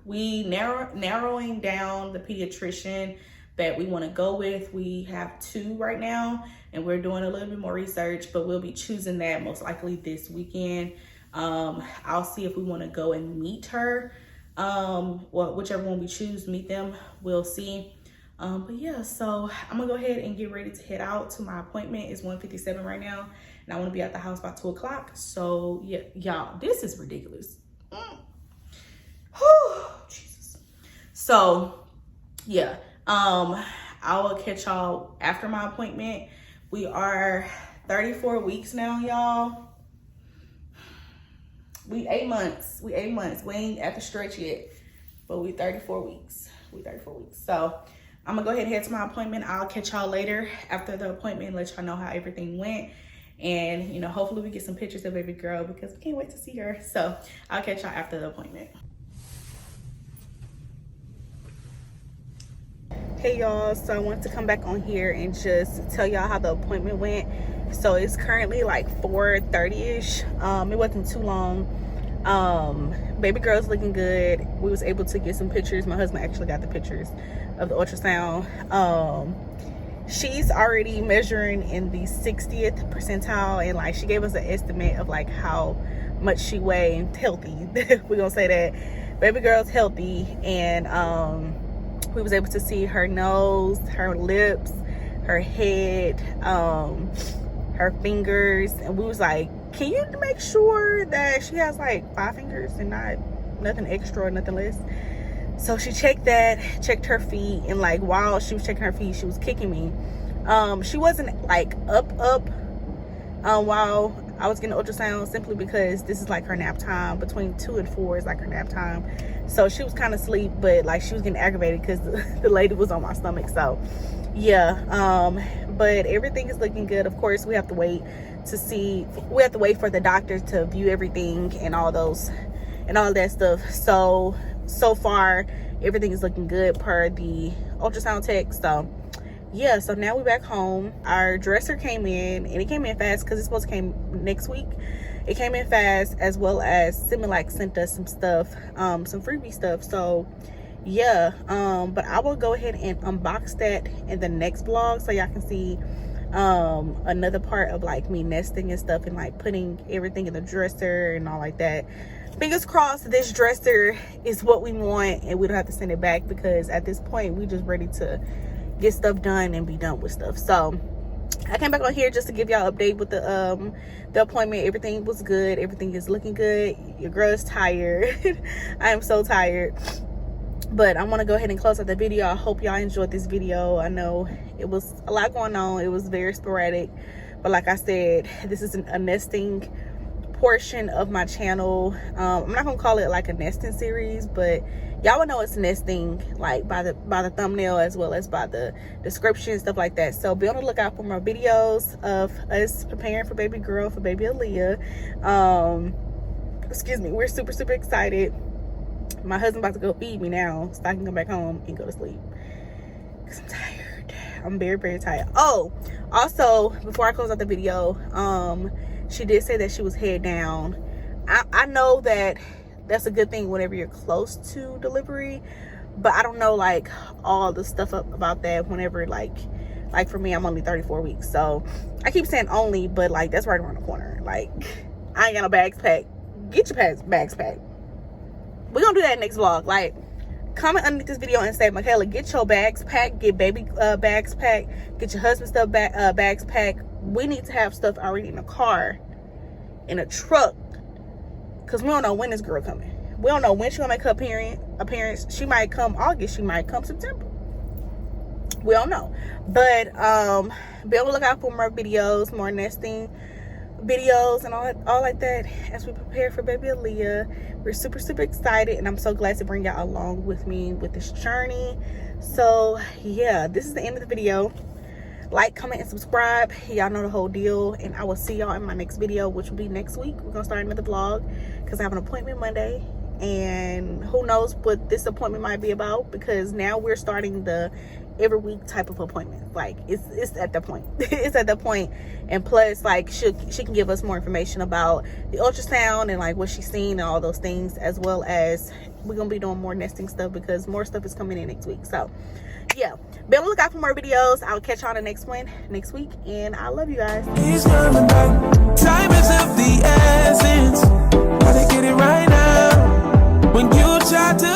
We narrowing down the pediatrician that we want to go with. We have 2 right now, and we're doing a little bit more research, but we'll be choosing that most likely this weekend. I'll see if we want to go and meet her. Well, whichever one we choose, meet them, we'll see. But yeah, so I'm gonna go ahead and get ready to head out to my appointment. It's 1:57 right now, and I want to be at the house by 2 o'clock. So yeah, y'all, this is ridiculous. Whew, Jesus. So yeah, I will catch y'all after my appointment. We are 34 weeks now, y'all. We 8 months. We ain't at the stretch yet, but we 34 weeks. So I'm gonna go ahead and head to my appointment. I'll catch y'all later after the appointment, let y'all know how everything went. And, you know, hopefully we get some pictures of baby girl because we can't wait to see her. So I'll catch y'all after the appointment. Hey y'all, so I wanted to come back on here and just tell y'all how the appointment went. So it's currently like 4:30ish. It wasn't too long. Baby girl's looking good. We was able to get some pictures. My husband actually got the pictures of the ultrasound. She's already measuring in the 60th percentile, and like she gave us an estimate of like how much she weighed. Healthy. We're gonna say that baby girl's healthy. And we was able to see her nose, her lips, her head, her fingers, and we was like, can you make sure that she has like 5 fingers and not nothing extra or nothing less? So she checked that, checked her feet, and like while she was checking her feet, she was kicking me. She wasn't like up while I was getting ultrasound, simply because this is like her nap time. Between 2 and 4 is like her nap time. So she was kind of asleep, but like she was getting aggravated because the lady was on my stomach. So yeah, but everything is looking good. Of course, we have to wait for the doctor to view everything and all that stuff. So far everything is looking good per the ultrasound tech. So yeah, so now we're back home. Our dresser came in, and it came in fast because it's supposed to come next week. It came in fast, as well as Similac sent us some stuff, some freebie stuff. So yeah, but I will go ahead and unbox that in the next vlog so y'all can see another part of like me nesting and stuff, and like putting everything in the dresser and all like that. Fingers crossed this dresser is what we want and we don't have to send it back, because at this point we just ready to get stuff done and be done with stuff. So I came back on here just to give y'all an update with the appointment. Everything was good. Everything is looking good. Your girl is tired. I am so tired. But I want to go ahead and close out the video. I hope y'all enjoyed this video. I know it was a lot going on. It was very sporadic. But like I said, this is a nesting portion of my channel. I'm not gonna call it like a nesting series, but y'all would know it's nesting like by the thumbnail, as well as by the description and stuff like that. So be on the lookout for more videos of us preparing for baby girl, for baby Aaliyah. Excuse me, we're super excited. My husband about to go feed me now so I can come back home and go to sleep, because I'm tired. I'm very tired. Oh, also, before I close out the video, she did say that she was head down. I know that that's a good thing whenever you're close to delivery, but I don't know like all the stuff about that whenever like for me, I'm only 34 weeks. So I keep saying only, but like that's right around the corner. Like I ain't got no bags packed. Get your bags packed. We're gonna do that next vlog. Like, comment underneath this video and say, Michaela, get your bags packed, get baby bags packed, get your husband's stuff bags packed. We need to have stuff already in the car, in a truck, because we don't know when this girl coming. We don't know when she's gonna make her appearance. She might come August, she might come September. We don't know. But be on the lookout for more videos, more nesting videos and all like that as we prepare for baby Aaliyah. We're super excited, and I'm so glad to bring y'all along with me with this journey. So yeah, this is the end of the video. Like, comment, and subscribe. Y'all know the whole deal, and I will see y'all in my next video, which will be next week. We're gonna start another vlog because I have an appointment Monday, and who knows what this appointment might be about, because now we're starting the every week type of appointment. Like it's at that point. It's at that point. And plus, like, she can give us more information about the ultrasound and like what she's seen and all those things, as well as we're gonna be doing more nesting stuff because more stuff is coming in next week. So yeah, be on the lookout for more videos. I'll catch y'all on the next one next week, and I love you guys. He's coming back. Time is of the essence. Gotta get it right now. When you try to